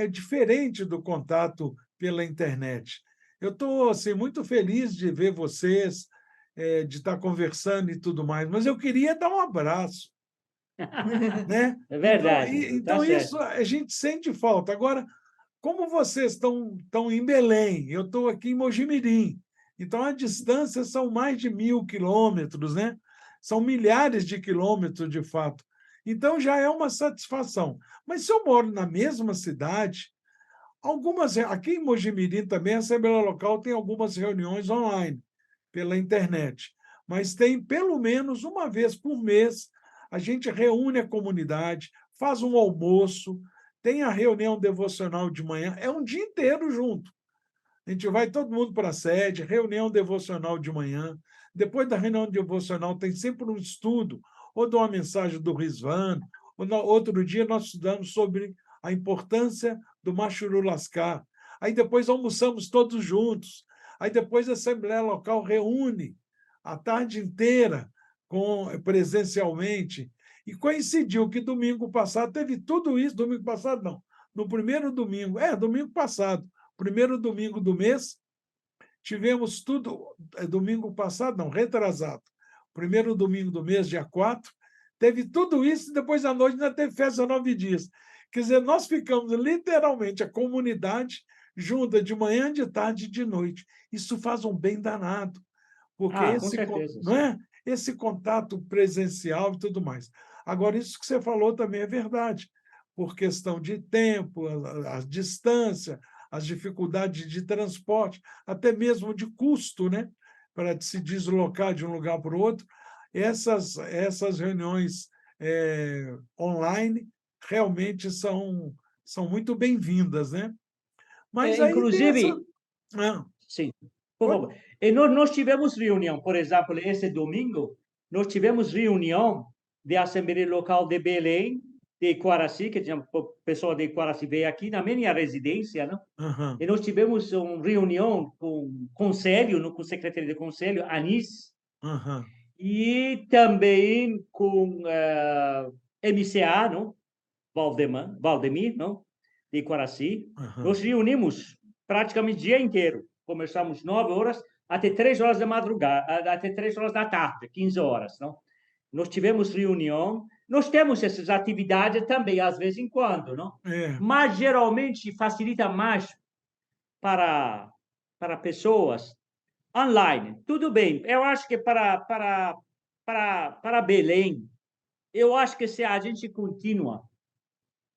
A: é diferente do contato pela internet. Eu estou assim, muito feliz de ver vocês, de estar conversando e tudo mais, mas eu queria dar um abraço, né?
B: É
A: Então,
B: verdade, tá
A: então isso
B: certo.
A: a gente sente falta. Agora, como vocês estão em Belém, eu estou aqui em Mojimirim, então a distância são mais de 1.000 quilômetros, né? São milhares de quilômetros, de fato. Então já é uma satisfação. Mas se eu moro na mesma cidade, aqui em Mojimirim também a Assembleia Local tem algumas reuniões online, pela internet, mas tem pelo menos uma vez por mês, a gente reúne a comunidade, faz um almoço, tem a reunião devocional de manhã, é um dia inteiro junto. A gente vai todo mundo para a sede, reunião devocional de manhã. Depois da reunião devocional, tem sempre um estudo, ou de uma mensagem do Rizvan, ou no outro dia nós estudamos sobre a importância do Machuru Lascar. Aí depois almoçamos todos juntos. Aí depois a Assembleia Local reúne a tarde inteira presencialmente. E coincidiu que domingo passado teve tudo isso, domingo passado não, no primeiro domingo, domingo passado, primeiro domingo do mês, tivemos tudo, domingo passado, não, retrasado, primeiro domingo do mês, dia 4, teve tudo isso, e depois à noite ainda teve festa 9 dias. Quer dizer, nós ficamos literalmente, a comunidade, junta de manhã, de tarde e de noite. Isso faz um bem danado, porque
B: Ah, com certeza,
A: não
B: sim.
A: é? Esse contato presencial e tudo mais. Agora, isso que você falou também é verdade, por questão de tempo, a distância, as dificuldades de transporte, até mesmo de custo, né? Para se deslocar de um lugar para o outro. Essas reuniões online realmente são muito bem-vindas, né? Mas aí tem essa.
B: Inclusive,
A: Ah,
B: sim, por
A: pode...
B: favor. E nós tivemos reunião, por exemplo, esse domingo, nós tivemos reunião da Assembleia Local de Belém, de Iquaraci, que tinha pessoa de Iquaraci veio aqui na minha residência, não?
A: Aham,
B: E nós tivemos uma reunião com o conselho, com o secretário de conselho, Anis,
A: aham,
B: e também com MCA, não? Valdemir, não? De Iquaraci.
A: aham.
B: Nós reunimos praticamente o dia inteiro. Começamos 9 horas até 3 horas da madrugada, até 3 horas da tarde, 15 horas, não? Nós tivemos reunião, nós temos essas atividades também, às vezes em quando, não?
A: É,
B: Mas geralmente facilita mais para pessoas online. Tudo bem, eu acho que para Belém, eu acho que se a gente continua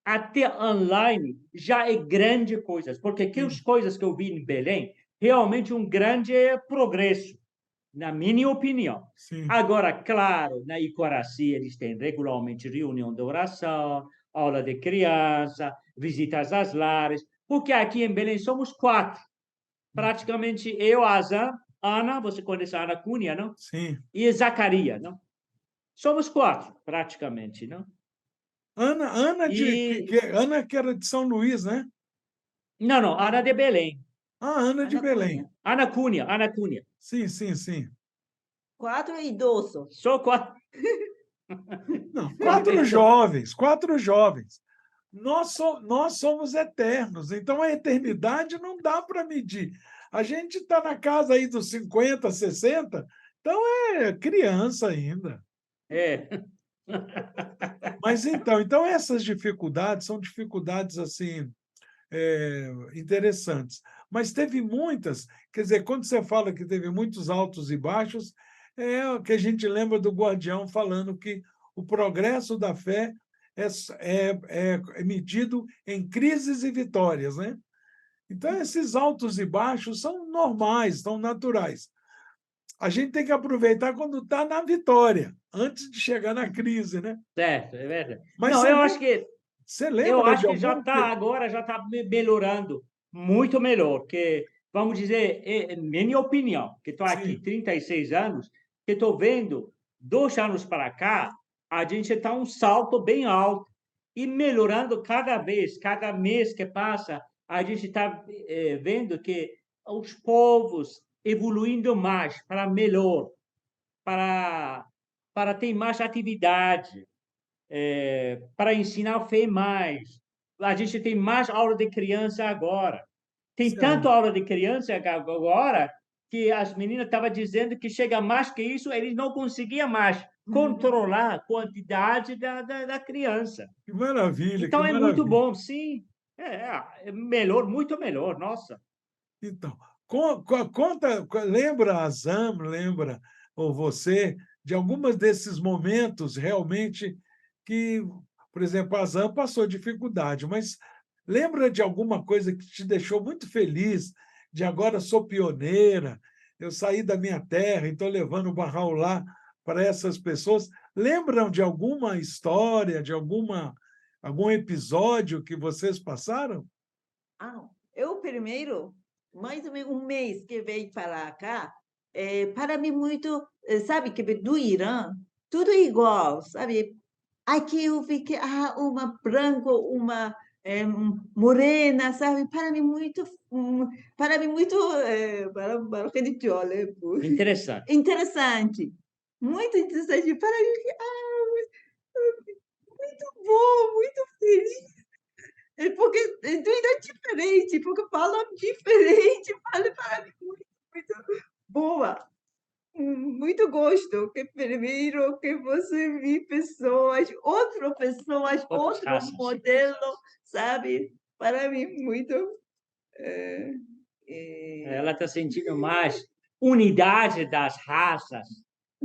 B: até online já é grande coisa, porque aquelas
A: sim,
B: coisas que eu vi em Belém, realmente um grande progresso, na minha opinião.
A: sim.
B: Agora, claro, na Iquaraci eles têm regularmente reunião de oração, aula de criança, visitas às lares, porque aqui em Belém somos 4. Praticamente eu, Azam, Ana, você conhece a Ana Cunha, não?
A: Sim.
B: E Zacaria, não? Somos 4, praticamente, não? E
A: Ana que era de São Luís, né?
B: não, não, Ana de Belém.
A: Ah, Ana de
C: Ana
A: Belém.
C: Cunha.
B: Ana Cunha, Ana Cunha.
A: Sim, sim, sim.
C: 4 idosos.
B: Só 4.
A: Não,
B: Quatro
A: quatro
B: então.
A: jovens, quatro jovens. Nós somos eternos, então a eternidade não dá para medir. A gente está na casa aí dos 50, 60, então é criança ainda.
B: É.
A: Mas então essas dificuldades são dificuldades assim interessantes. Mas teve muitas, quer dizer, quando você fala que teve muitos altos e baixos, é o que a gente lembra do Guardião falando que o progresso da fé é medido em crises e vitórias, né? Então, esses altos e baixos são normais, são naturais. a gente tem que aproveitar quando está na vitória, antes de chegar na crise, né?
B: Certo, é verdade.
A: Mas
B: Não,
A: você
B: eu acho
A: lembra,
B: que
A: você
B: eu
A: lembra
B: acho
A: de
B: que já
A: algum...
B: está agora, já está melhorando, muito melhor, que, vamos dizer, minha opinião, que estou aqui
A: Sim,
B: 36 anos, que estou vendo, 2 anos para cá, a gente está um salto bem alto e melhorando cada vez, cada mês que passa, a gente está vendo que os povos evoluindo mais para melhor, para, para ter mais atividade, para ensinar a fé mais. A gente tem mais aula de criança agora. Tem tanto
A: certo.
B: aula de criança agora que as meninas estavam dizendo que chega mais que isso, eles não conseguiam mais controlar a quantidade da criança.
A: Que maravilha, que
B: Então é muito
A: maravilha.
B: bom, sim. É melhor, muito melhor, nossa.
A: Então, conta, lembra a Zam, lembra, ou você, de algumas desses momentos realmente que, por exemplo, a Zam passou dificuldade, mas lembra de alguma coisa que te deixou muito feliz, de agora sou pioneira, eu saí da minha terra, então levando o Barral lá para essas pessoas. Lembram de alguma história, de algum episódio que vocês passaram?
C: Ah, eu primeiro, mais ou menos um mês que veio para cá, para mim muito, sabe, que do Irã, tudo igual, sabe? Aqui eu fiquei, uma branca, uma morena, sabe? Para mim muito, para que de olha,
B: Interessante.
C: interessante, muito interessante. Para mim, muito bom, muito feliz. É porque tudo é diferente, porque falam diferente, fala para mim muito boa. Muito gosto que primeiro que você vê pessoas, outras pessoas,
B: Outras
C: outro
B: raças.
C: modelo, sabe? Para mim, muito. eh, eh,
B: Ela está sentindo mais unidade das raças,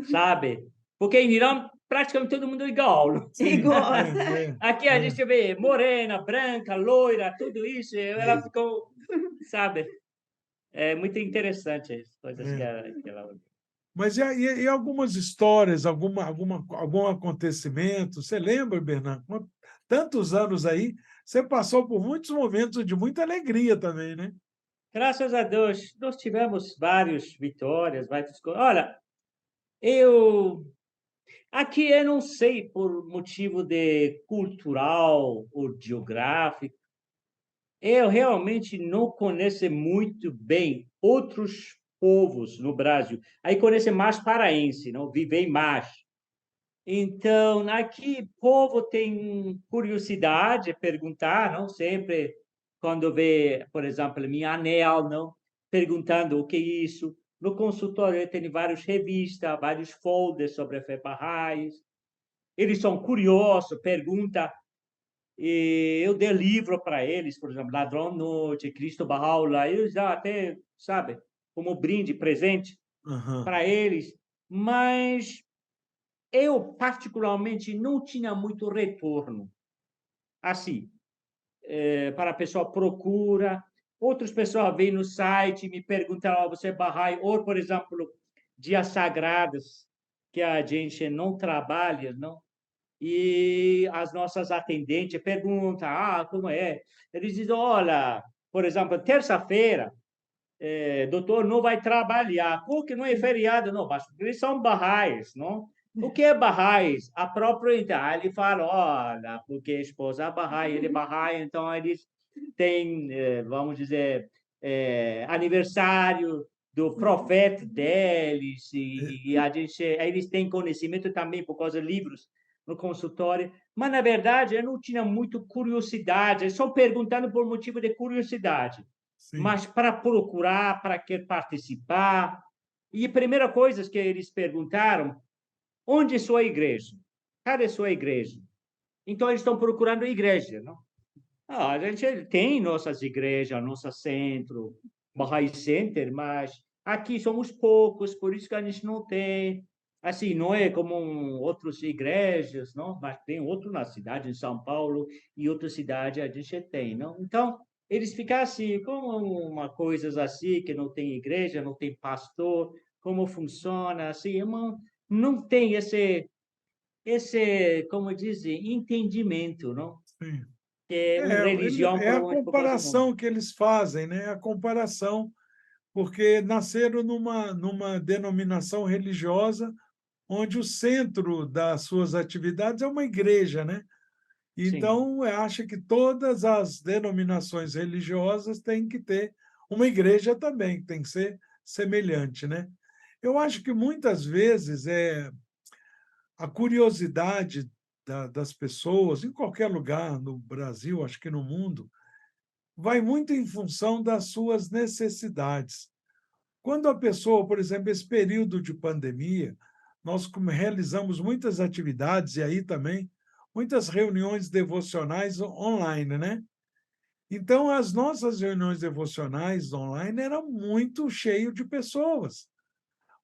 B: sabe? Porque em Irã, praticamente todo mundo é igual.
A: Sim,
C: igual,
B: Aqui a gente vê morena, branca, loira, tudo isso. Ela ficou, sabe? É muito interessante as coisas
A: é.
B: que ela.
A: Mas e algumas histórias, algum acontecimento? Você lembra, Bernardo? Tantos anos aí, você passou por muitos momentos de muita alegria também, né?
B: Graças a Deus, nós tivemos várias vitórias, várias coisas. Olha, eu aqui eu não sei por motivo de cultural ou geográfico. Eu realmente não conheço muito bem outros povos no Brasil. Aí conheço mais paraense, não vivei mais. Então, aqui, povo tem curiosidade, perguntar, não sempre, quando vê, por exemplo, minha anel, não, perguntando o que é isso. No consultório, eu tenho várias revistas, vários folders sobre a fé Bahá'í. Eles são curiosos, perguntam, e eu dei livro para eles, por exemplo, Ladrão à Noite, Cristo Bahá'u'lláh, eles já até, sabe, como brinde, presente
A: Aham,
B: para eles, mas eu particularmente não tinha muito retorno. Assim, para a pessoa procura, outras pessoas vêm no site me perguntam, você é Bahá'í, ou, por exemplo, dias sagrados que a gente não trabalha, não? E as nossas atendentes perguntam, como é? Eles dizem, olha, por exemplo, terça-feira, doutor não vai trabalhar, porque não é feriado, não, mas eles são barrais, não? O que é barrais? A própria ele fala, olha, porque a esposa é barrai, ele é barrai, então eles têm, vamos dizer, aniversário do profeta deles, e a gente, eles têm conhecimento também por causa de livros no consultório, mas na verdade eu não tinha muito curiosidade, só perguntando por motivo de curiosidade,
A: sim.
B: mas para procurar, para querer participar. E a primeira coisa que eles perguntaram, onde é sua igreja? Cadê sua igreja? Então, eles estão procurando igreja, não? A gente tem nossas igrejas, nosso centro, Bahá'í Center, mas aqui somos poucos, por isso que a gente não tem. Assim, não é como outras igrejas, não? Mas tem outro na cidade, em São Paulo, e outra cidade a gente tem, não? Então, eles ficam assim, como uma coisa assim, que não tem igreja, não tem pastor, como funciona, assim, não tem como dizem, entendimento, não?
A: Sim.
B: Que é uma religião
A: É a
B: por causa do nome.
A: comparação que eles fazem, né? A comparação, porque nasceram numa denominação religiosa onde o centro das suas atividades é uma igreja, né?
B: Sim.
A: Então, acha que todas as denominações religiosas têm que ter uma igreja também, que tem que ser semelhante, né? Eu acho que muitas vezes a curiosidade das pessoas, em qualquer lugar, no Brasil, acho que no mundo, vai muito em função das suas necessidades. Quando a pessoa, por exemplo, esse período de pandemia, nós realizamos muitas atividades, e aí também muitas reuniões devocionais online, né? Então, as nossas reuniões devocionais online eram muito cheio de pessoas,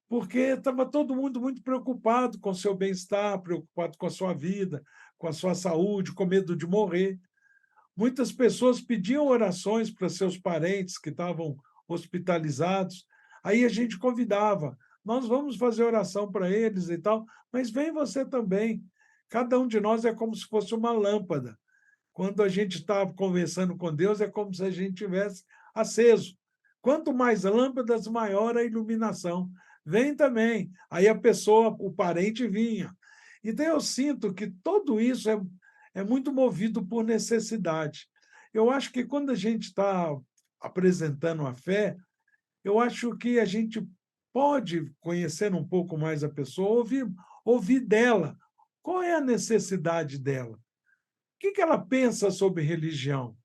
A: porque estava todo mundo muito preocupado com o seu bem-estar, preocupado com a sua vida, com a sua saúde, com medo de morrer. Muitas pessoas pediam orações para seus parentes que estavam hospitalizados. Aí a gente convidava, nós vamos fazer oração para eles e tal, mas vem você também. Cada um de nós é como se fosse uma lâmpada. Quando a gente está conversando com Deus, é como se a gente tivesse aceso. Quanto mais lâmpadas, maior a iluminação. Vem também. Aí a pessoa, o parente vinha. Então, eu sinto que tudo isso é muito movido por necessidade. Eu acho que quando a gente está apresentando a fé, eu acho que a gente pode conhecer um pouco mais a pessoa, ouvir dela. Qual é a necessidade dela? Que ela pensa sobre religião?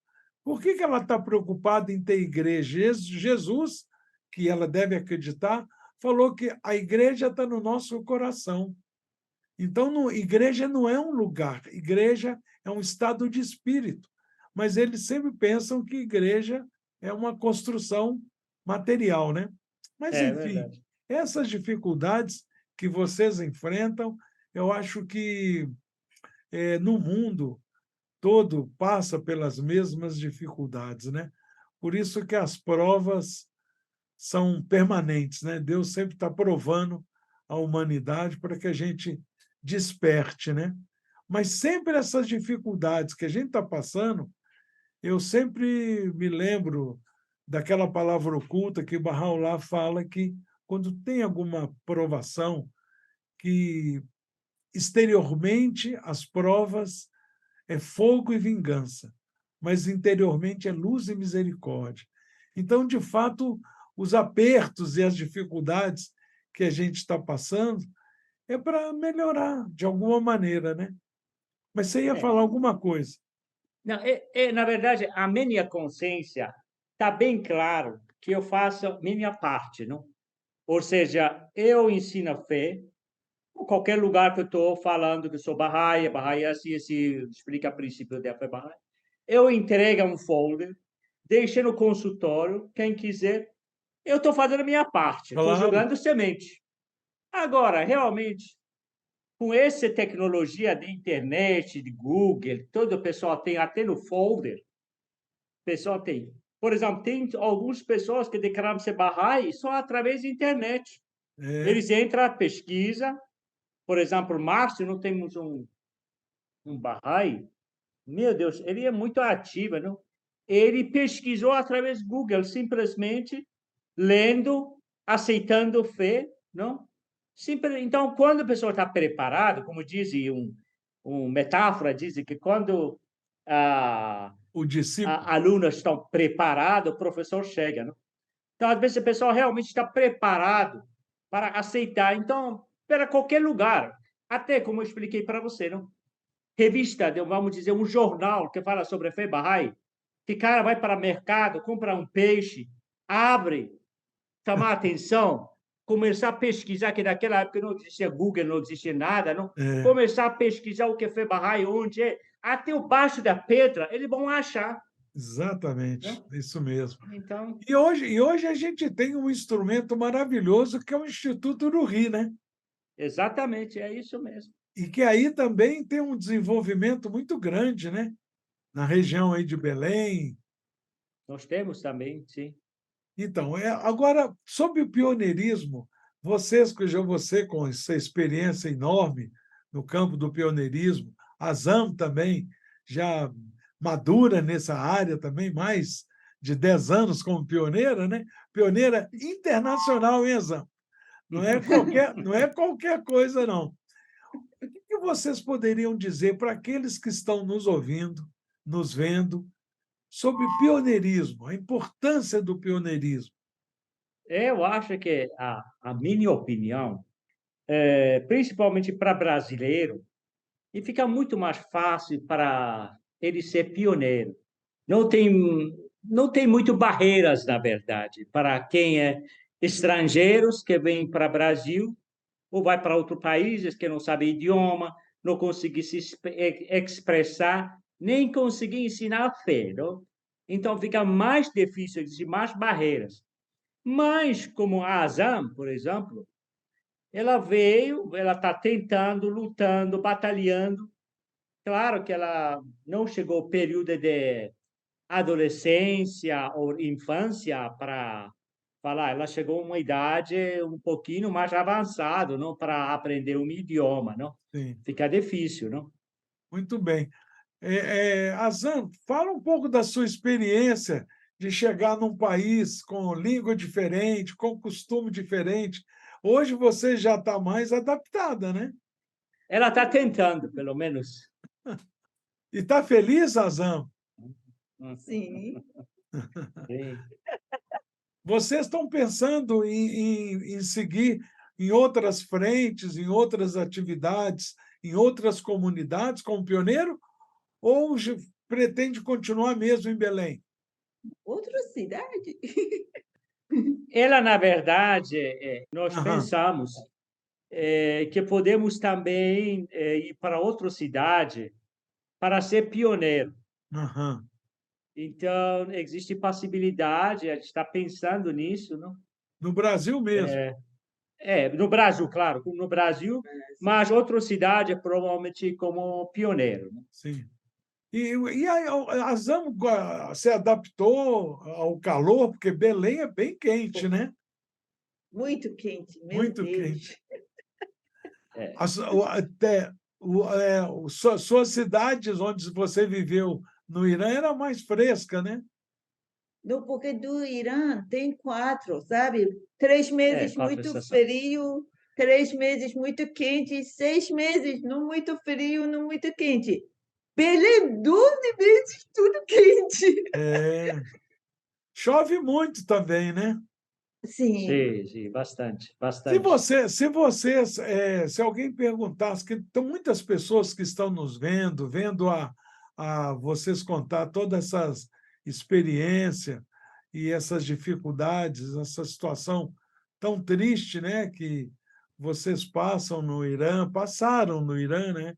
A: Por que ela está preocupada em ter igreja? Jesus, que ela deve acreditar, falou que a igreja está no nosso coração. Então, igreja não é um lugar, igreja é um estado de espírito. Mas eles sempre pensam que igreja é uma construção material, né? Mas,
B: É
A: enfim,
B: verdade.
A: essas dificuldades que vocês enfrentam, eu acho que no mundo todo passa pelas mesmas dificuldades, né? Por isso que as provas são permanentes, né? Deus sempre está provando a humanidade para que a gente desperte, né? Mas sempre essas dificuldades que a gente está passando, eu sempre me lembro daquela palavra oculta que Bahá'u'lláh fala que quando tem alguma provação, que exteriormente as provas é fogo e vingança, mas interiormente é luz e misericórdia. Então, de fato, os apertos e as dificuldades que a gente está passando é para melhorar de alguma maneira, né? Mas você ia
B: É.
A: falar alguma coisa.
B: Não, na verdade, a minha consciência está bem claro que eu faço a minha parte, não? Ou seja, eu ensino a fé, em qualquer lugar que eu estou falando que sou Bahá'í é assim, assim, explica o princípio da fé Bahá'í. Eu entrego um folder, deixo no consultório, quem quiser, eu estou fazendo a minha parte, estou
A: Claro,
B: jogando semente. Agora, realmente, com essa tecnologia de internet, de Google, todo o pessoal tem até no folder, o pessoal tem. Por exemplo, tem algumas pessoas que declaram ser Bahá'í só através da internet.
A: é,
B: Eles entram, pesquisa. Por exemplo, Márcio, não temos um Bahá'í. Meu Deus, ele é muito ativo, não? Ele pesquisou através do Google, simplesmente lendo, aceitando fé, não? Simples. Então, quando a pessoa está preparada, como diz um metáfora, diz que quando a
A: o discípulo.
B: alunos estão preparados, o professor chega, não? Então, às vezes, a pessoa realmente está preparado para aceitar. Então, para qualquer lugar, até como eu expliquei para você, não? Revista, vamos dizer, um jornal que fala sobre a fé Bahá'í, que cara vai para o mercado, compra um peixe, abre, chamar a atenção, começar a pesquisar, que naquela época não existia Google, não existia nada, não?
A: É,
B: Começar a pesquisar o que é fé Bahá'í, onde é, até o baixo da pedra, eles vão achar,
A: exatamente,
B: não?
A: isso mesmo.
B: Então,
A: E hoje a gente tem um instrumento maravilhoso que é o Instituto Ururi, né?
B: exatamente, é isso mesmo.
A: E que aí também tem um desenvolvimento muito grande, né? Na região aí de Belém.
B: Nós temos também, sim.
A: Então, agora, sobre o pioneirismo, você com essa experiência enorme no campo do pioneirismo, a ZAM também já madura nessa área também, mais de 10 anos como pioneira, né? Pioneira internacional em ZAM. Não é qualquer coisa, não. O que vocês poderiam dizer para aqueles que estão nos ouvindo, nos vendo, sobre pioneirismo, a importância do pioneirismo?
B: Eu acho que a minha opinião, principalmente para brasileiro, e fica muito mais fácil para ele ser pioneiro. Não tem, não tem muito barreiras, na verdade, para quem é estrangeiros que vêm para o Brasil ou vai para outros países que não sabem idioma, não conseguem se expressar, nem conseguem ensinar a fé. Não? Então fica mais difícil, existem mais barreiras. Mas, como a Azam, por exemplo, ela veio, ela está tentando, lutando, batalhando. Claro que ela não chegou ao período de adolescência ou infância para falar, ela chegou a uma idade um pouquinho mais avançada, não para aprender um idioma, não?
A: Sim,
B: Fica difícil, não?
A: muito bem. Azam, fala um pouco da sua experiência de chegar num país com língua diferente, com costume diferente. Hoje você já está mais adaptada, né?
B: Ela está tentando, pelo menos.
A: E está feliz, Azam?
C: Sim.
B: Sim.
A: Vocês estão pensando em seguir em outras frentes, em outras atividades, em outras comunidades como pioneiro? Ou pretende continuar mesmo em Belém?
C: Outra cidade?
B: Ela, na verdade, nós
A: Aham,
B: pensamos que podemos também ir para outra cidade para ser pioneiro.
A: aham.
B: Então, existe possibilidade, a gente está pensando nisso, não?
A: No Brasil mesmo,
B: No Brasil, claro, no Brasil, mas outra cidade provavelmente como pioneiro, né?
A: sim. E a Zam se adaptou ao calor, porque Belém é bem quente, né?
C: Muito quente, meu
A: Muito quente.
C: Deus.
B: É,
A: Até suas cidades onde você viveu no Irã era mais fresca, né?
C: Não, porque do Irã tem quatro, sabe? 3 meses
B: quatro
C: muito
B: estações.
C: frio, 3 meses muito quente, 6 meses não muito frio, não muito quente. Belém, 12 meses tudo quente.
A: É, chove muito também, né?
C: Sim,
B: Sim, sim, bastante, bastante.
A: Se alguém perguntasse, que estão muitas pessoas que estão nos vendo a vocês contar toda essa experiência e essas dificuldades, essa situação tão triste, né, que vocês passaram no Irã, né,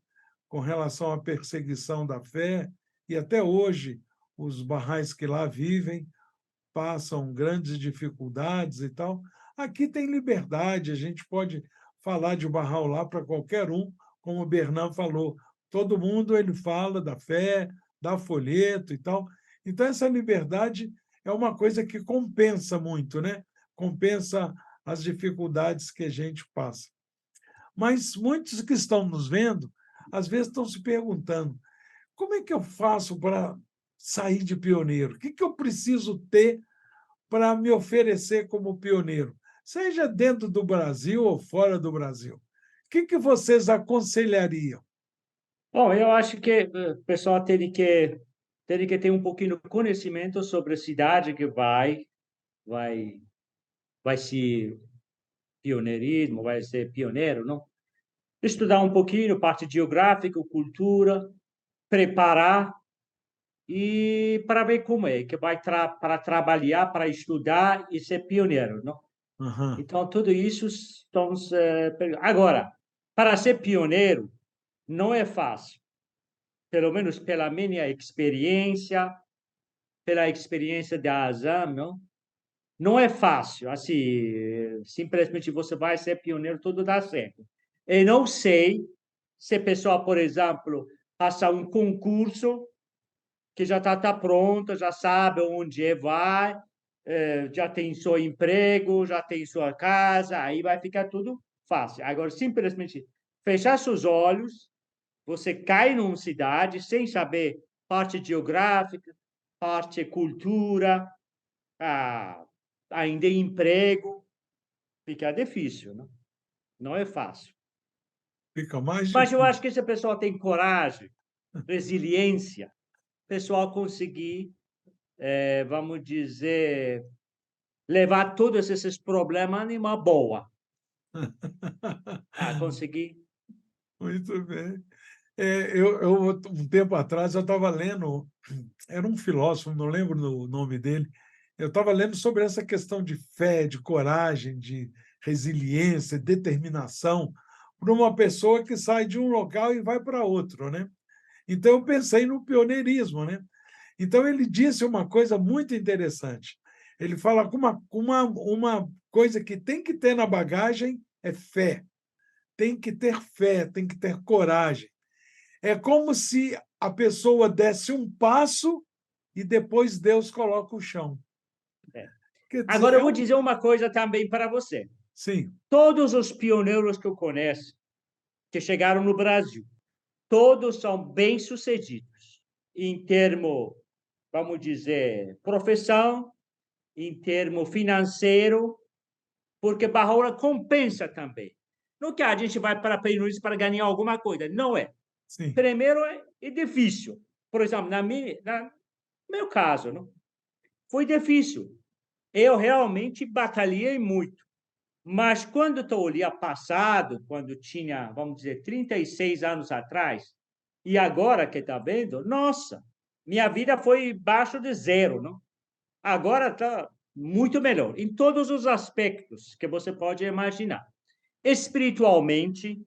A: com relação à perseguição da fé, e até hoje os barrais que lá vivem passam grandes dificuldades e tal. Aqui tem liberdade, a gente pode falar de Barral lá para qualquer um, como o Bernan falou. Todo mundo ele fala da fé, dá folheto e tal. Então, essa liberdade é uma coisa que compensa muito, né? Compensa as dificuldades que a gente passa. Mas muitos que estão nos vendo, às vezes estão se perguntando: como é que eu faço para sair de pioneiro? O que eu preciso ter para me oferecer como pioneiro, seja dentro do Brasil ou fora do Brasil? O que vocês aconselhariam?
B: Bom, eu acho que o pessoal tem que ter um pouquinho de conhecimento sobre a cidade que vai, vai ser pioneirismo, vai ser pioneiro, não? Estudar um pouquinho parte geográfica, cultura, preparar e para ver como é que vai para trabalhar, para estudar e ser pioneiro, não?
A: Aham,
B: Então, tudo isso estão. Agora, para ser pioneiro, não é fácil, pelo menos pela minha experiência, pela experiência da Azam, não? Não é fácil, assim, simplesmente você vai ser pioneiro, tudo dá certo. Eu não sei se a pessoa, por exemplo, passa um concurso que já está pronta, já sabe onde vai, já tem seu emprego, já tem sua casa, aí vai ficar tudo fácil. Agora, simplesmente fechar seus olhos, você cai numa cidade sem saber parte geográfica, parte cultura, ah, ainda emprego, fica difícil, não? Não é fácil.
A: Fica mais
B: Mas eu
A: difícil.
B: acho que se a pessoa tem coragem, resiliência, o pessoal conseguir, vamos dizer, levar todos esses problemas numa boa. Conseguir.
A: Muito bem. Um tempo atrás, eu estava lendo, era um filósofo, não lembro o nome dele, eu estava lendo sobre essa questão de fé, de coragem, de resiliência, determinação, para uma pessoa que sai de um local e vai para outro, né? Então, eu pensei no pioneirismo, né? Então, ele disse uma coisa muito interessante. Ele fala que uma coisa que tem que ter na bagagem é fé. Tem que ter fé, tem que ter coragem. É como se a pessoa desse um passo e depois Deus coloca o chão.
B: É.
A: Quer dizer,
B: Agora, eu vou dizer uma coisa também para você.
A: Sim,
B: Todos os pioneiros que eu conheço, que chegaram no Brasil, todos são bem-sucedidos em termo, vamos dizer, profissão, em termo financeiro, porque Barroura compensa também. Não que a gente vai para Paris para ganhar alguma coisa, não é.
A: sim.
B: Primeiro, é difícil. Por exemplo, no meu caso, não? Foi difícil. Eu realmente batalhei muito. Mas quando estou ali a passado, quando tinha, vamos dizer, 36 anos atrás, e agora que está vendo, nossa, minha vida foi abaixo de zero, não? Agora está muito melhor, em todos os aspectos que você pode imaginar. Espiritualmente,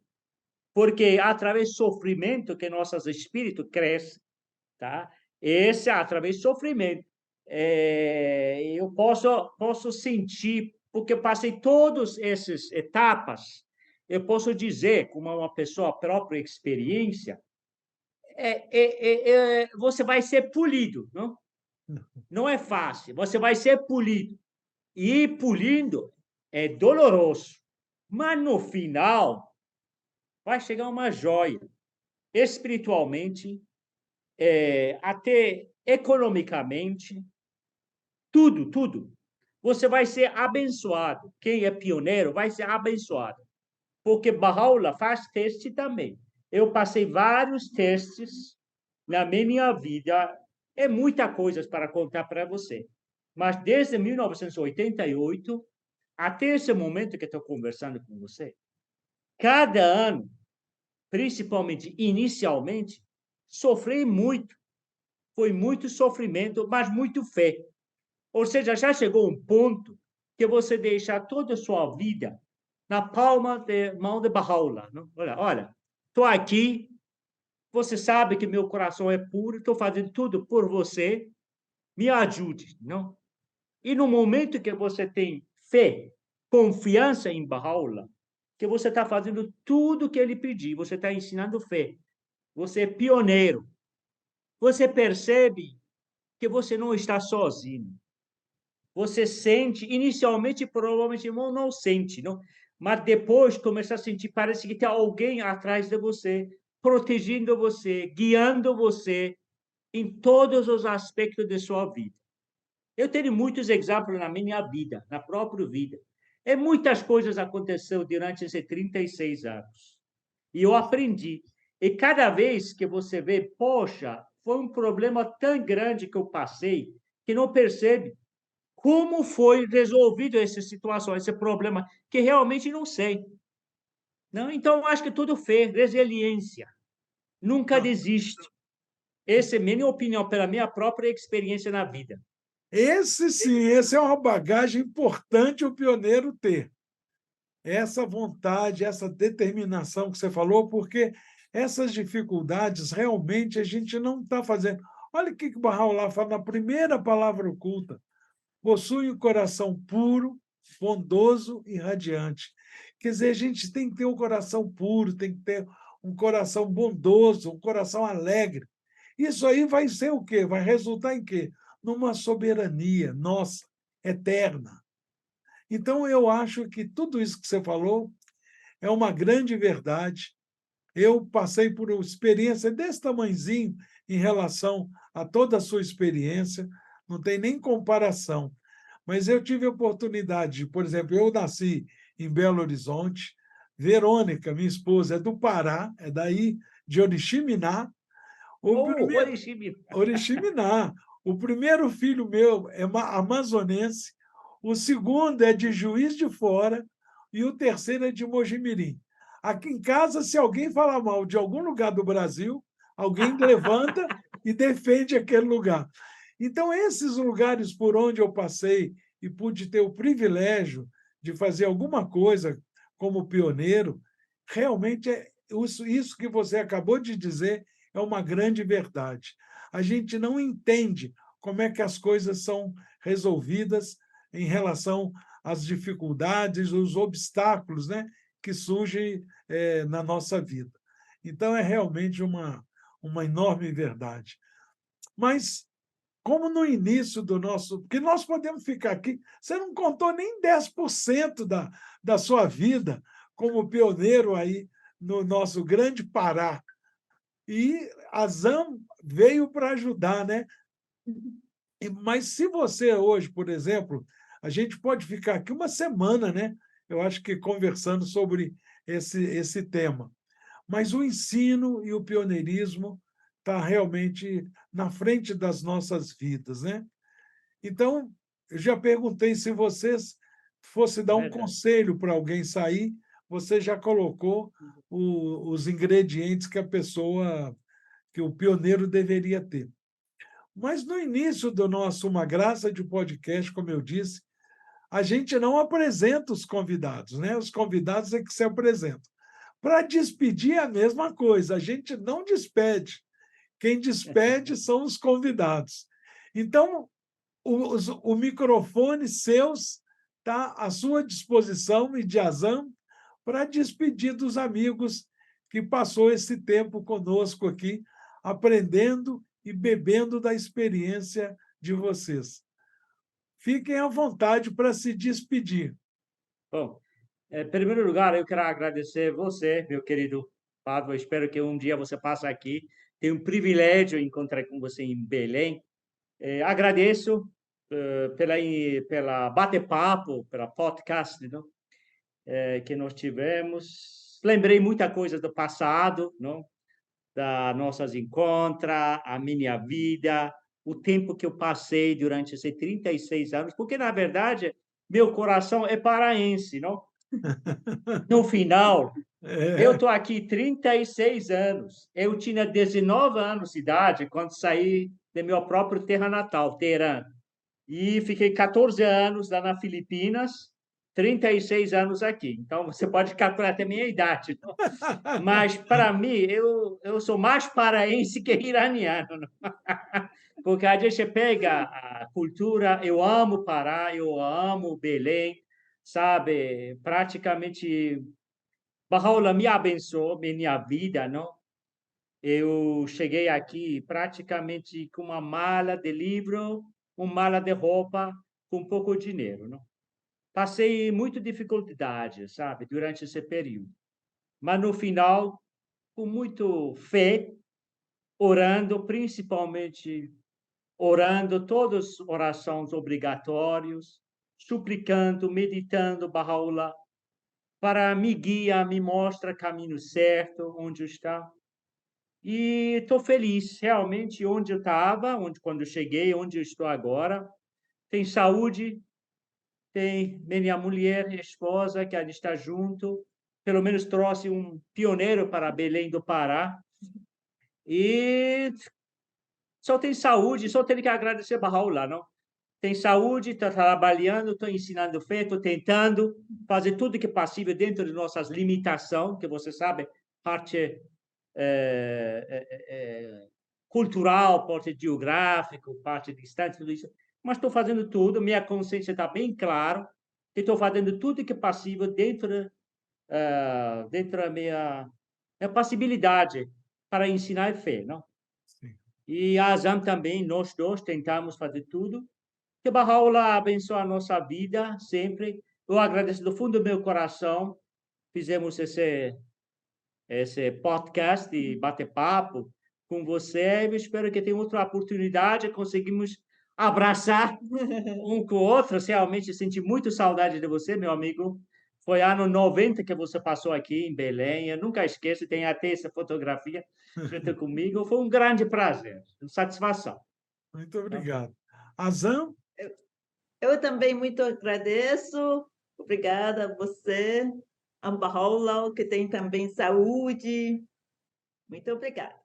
B: porque através do sofrimento que nossos espíritos crescem, tá? Esse através do sofrimento. Eu posso sentir, porque passei todas essas etapas, eu posso dizer, como uma pessoa própria experiência, você vai ser polido, não? Não é fácil, você vai ser polido. E ir pulindo é doloroso, mas no final vai chegar uma joia. Espiritualmente, até economicamente, tudo, tudo. Você vai ser abençoado. Quem é pioneiro vai ser abençoado. Porque Bahá'u'lláh faz teste também. Eu passei vários testes na minha vida. É muita coisa para contar para você. Mas desde 1988 até esse momento que estou conversando com você, cada ano, principalmente inicialmente, sofri muito. Foi muito sofrimento, mas muito fé. Ou seja, já chegou um ponto que você deixa toda a sua vida na palma de mão de Bahá'u'lláh. Não? Olha, estou aqui, você sabe que meu coração é puro, estou fazendo tudo por você, me ajude. Não? E no momento que você tem fé, confiança em Bahá'u'lláh, que você está fazendo tudo o que ele pediu, você está ensinando fé, você é pioneiro, você percebe que você não está sozinho. Você sente, inicialmente, provavelmente, não sente, não? Mas depois começa a sentir, parece que tem alguém atrás de você, protegendo você, guiando você em todos os aspectos de sua vida. Eu tenho muitos exemplos na minha vida, na própria vida. E muitas coisas aconteceram durante esses 36 anos. E eu aprendi. E cada vez que você vê, poxa, foi um problema tão grande que eu passei, que não percebe como foi resolvido essa situação, esse problema, que realmente não sei. Não? Então, acho que tudo fez, resiliência. Nunca desiste. Essa é minha opinião, pela minha própria experiência na vida.
A: Esse sim, esse é uma bagagem importante o pioneiro ter. Essa vontade, essa determinação que você falou, porque essas dificuldades realmente a gente não está fazendo. Olha o que o Bahá'u'lláh fala na primeira palavra oculta. Possui um coração puro, bondoso e radiante. Quer dizer, a gente tem que ter um coração puro, tem que ter um coração bondoso, um coração alegre. Isso aí vai ser o quê? Vai resultar em quê? Numa soberania nossa eterna. Então, eu acho que tudo isso que você falou é uma grande verdade. Eu passei por uma experiência desse tamanhozinho em relação a toda a sua experiência, não tem nem comparação. Mas eu tive a oportunidade, por exemplo, eu nasci em Belo Horizonte, Verônica, minha esposa, é do Pará, é daí de Oriximiná. O primeiro,
B: Oriximiná.
A: Oriximiná. O primeiro filho meu é amazonense, o segundo é de Juiz de Fora e o terceiro é de Mojimirim. Aqui em casa, se alguém falar mal de algum lugar do Brasil, alguém levanta e defende aquele lugar. Então, esses lugares por onde eu passei e pude ter o privilégio de fazer alguma coisa como pioneiro, realmente isso que você acabou de dizer é uma grande verdade. A gente não entende como é que as coisas são resolvidas em relação às dificuldades, os obstáculos, né, que surgem na nossa vida. Então, é realmente uma enorme verdade. Mas, como no início do nosso... Porque nós podemos ficar aqui... Você não contou nem 10% da sua vida como pioneiro aí no nosso grande Pará. E a ZAM veio para ajudar, né? Mas se você hoje, por exemplo, a gente pode ficar aqui uma semana, né? Eu acho que conversando sobre esse tema. Mas o ensino e o pioneirismo está realmente na frente das nossas vidas, né? Então, eu já perguntei se vocês fosse dar um
B: Verdade.
A: conselho para alguém sair, você já colocou os ingredientes que o pioneiro deveria ter. Mas no início do nosso Uma Graça de podcast, como eu disse, a gente não apresenta os convidados, né? Os convidados é que se apresentam. Para despedir é a mesma coisa, a gente não despede. Quem despede são os convidados. Então, o microfone seus está à sua disposição e de Azam para despedir dos amigos que passou esse tempo conosco aqui, aprendendo e bebendo da experiência de vocês. Fiquem à vontade para se despedir.
B: Bom, em primeiro lugar, eu quero agradecer você, meu querido Pablo. Espero que um dia você passe aqui. Tenho um privilégio de encontrar com você em Belém. Agradeço pela bate-papo, pela podcast, não? Que nós tivemos. Lembrei muita coisa do passado, não? Da nossas encontros, a minha vida, o tempo que eu passei durante esses 36 anos, porque, na verdade, meu coração é paraense, não? No final, eu estou aqui 36 anos. Eu tinha 19 anos de idade quando saí de meu próprio terra natal, Teherã. E fiquei 14 anos lá na Filipinas, 36 anos aqui. Então, você pode calcular até a minha idade. Não? Mas, para mim, eu sou mais paraense que iraniano. Não? Porque a gente pega a cultura, eu amo Pará, eu amo Belém, sabe? Praticamente, Baha'u'lláh me abençoou minha vida, não? Eu cheguei aqui praticamente com uma mala de livro, uma mala de roupa, com pouco dinheiro, não? Passei muita dificuldade, sabe, durante esse período. Mas no final, com muito fé, orando, principalmente orando, todas orações obrigatórias, suplicando, meditando, Baha'u'lláh, para me guiar, me mostra o caminho certo, onde está. E estou feliz, realmente, onde eu estava, quando eu cheguei, onde eu estou agora. Tem saúde, tem minha mulher, esposa, que a gente está junto. Pelo menos trouxe um pioneiro para Belém do Pará. E só tem saúde, só tenho que agradecer Baha'u'lláh, não? Tem saúde, está trabalhando, estou ensinando fé, estou tentando fazer tudo que é possível dentro de nossas limitações, que você sabe, parte cultural, parte geográfico, parte distante, tudo isso. Mas estou fazendo tudo, minha consciência está bem clara, que estou fazendo tudo que é possível dentro da minha possibilidade para ensinar fé, não?
A: Sim.
B: E a Azam também, nós dois tentamos fazer tudo Que Baha'u'lláh abençoe a nossa vida sempre. Eu agradeço do fundo do meu coração. Fizemos esse podcast e bate-papo com você. Eu espero que tenha outra oportunidade, conseguimos abraçar um com o outro. Realmente senti muito saudade de você, meu amigo. Foi ano 90 que você passou aqui em Belém. Eu nunca esqueço, tem até essa fotografia junto comigo. Foi um grande prazer, satisfação.
A: Muito obrigado. Azam,
C: Eu também muito agradeço. Obrigada a você, a Baha'u'lláh, que tem também saúde. Muito obrigada.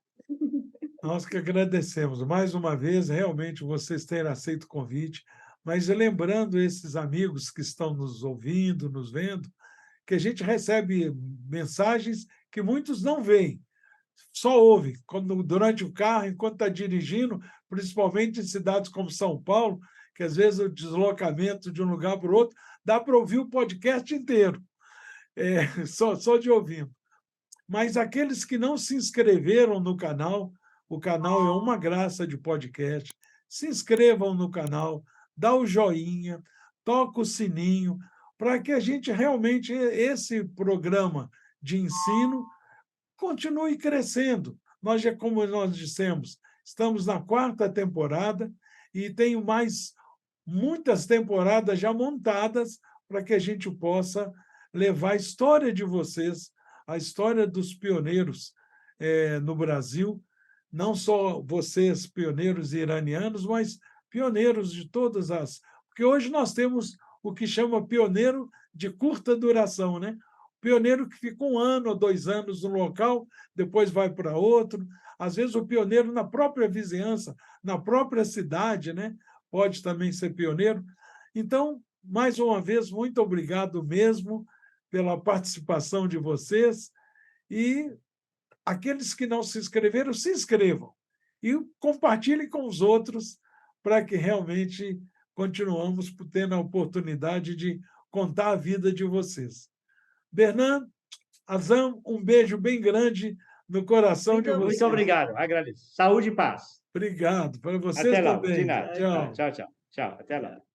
A: nós que agradecemos mais uma vez, realmente, vocês terem aceito o convite, mas lembrando esses amigos que estão nos ouvindo, nos vendo, que a gente recebe mensagens que muitos não veem, só ouvem durante o carro, enquanto está dirigindo, principalmente em cidades como São Paulo, que às vezes o deslocamento de um lugar para o outro dá para ouvir o podcast inteiro, só de ouvindo. Mas aqueles que não se inscreveram no canal, o canal é uma graça de podcast, se inscrevam no canal, dá o joinha, toca o sininho, para que a gente realmente, esse programa de ensino, continue crescendo. Nós já, como nós dissemos, estamos na 4ª temporada e tenho mais muitas temporadas já montadas para que a gente possa levar a história de vocês, a história dos pioneiros no Brasil, não só vocês, pioneiros iranianos, mas pioneiros de todas as... Porque hoje nós temos o que chama pioneiro de curta duração, né? Pioneiro que fica 1 ano ou 2 anos no local, depois vai para outro. Às vezes, o pioneiro na própria vizinhança, na própria cidade, né? Pode também ser pioneiro. Então, mais uma vez, muito obrigado mesmo pela participação de vocês. E aqueles que não se inscreveram, se inscrevam. E compartilhem com os outros para que realmente continuamos tendo a oportunidade de contar a vida de vocês. Bernardo, Azam, um beijo bem grande no coração de vocês.
B: Muito obrigado, agradeço. Saúde e paz.
A: Obrigado, para vocês
B: Até logo, de
A: também.
B: nada.
A: Tchau.
B: Tchau, tchau. Tchau, até lá.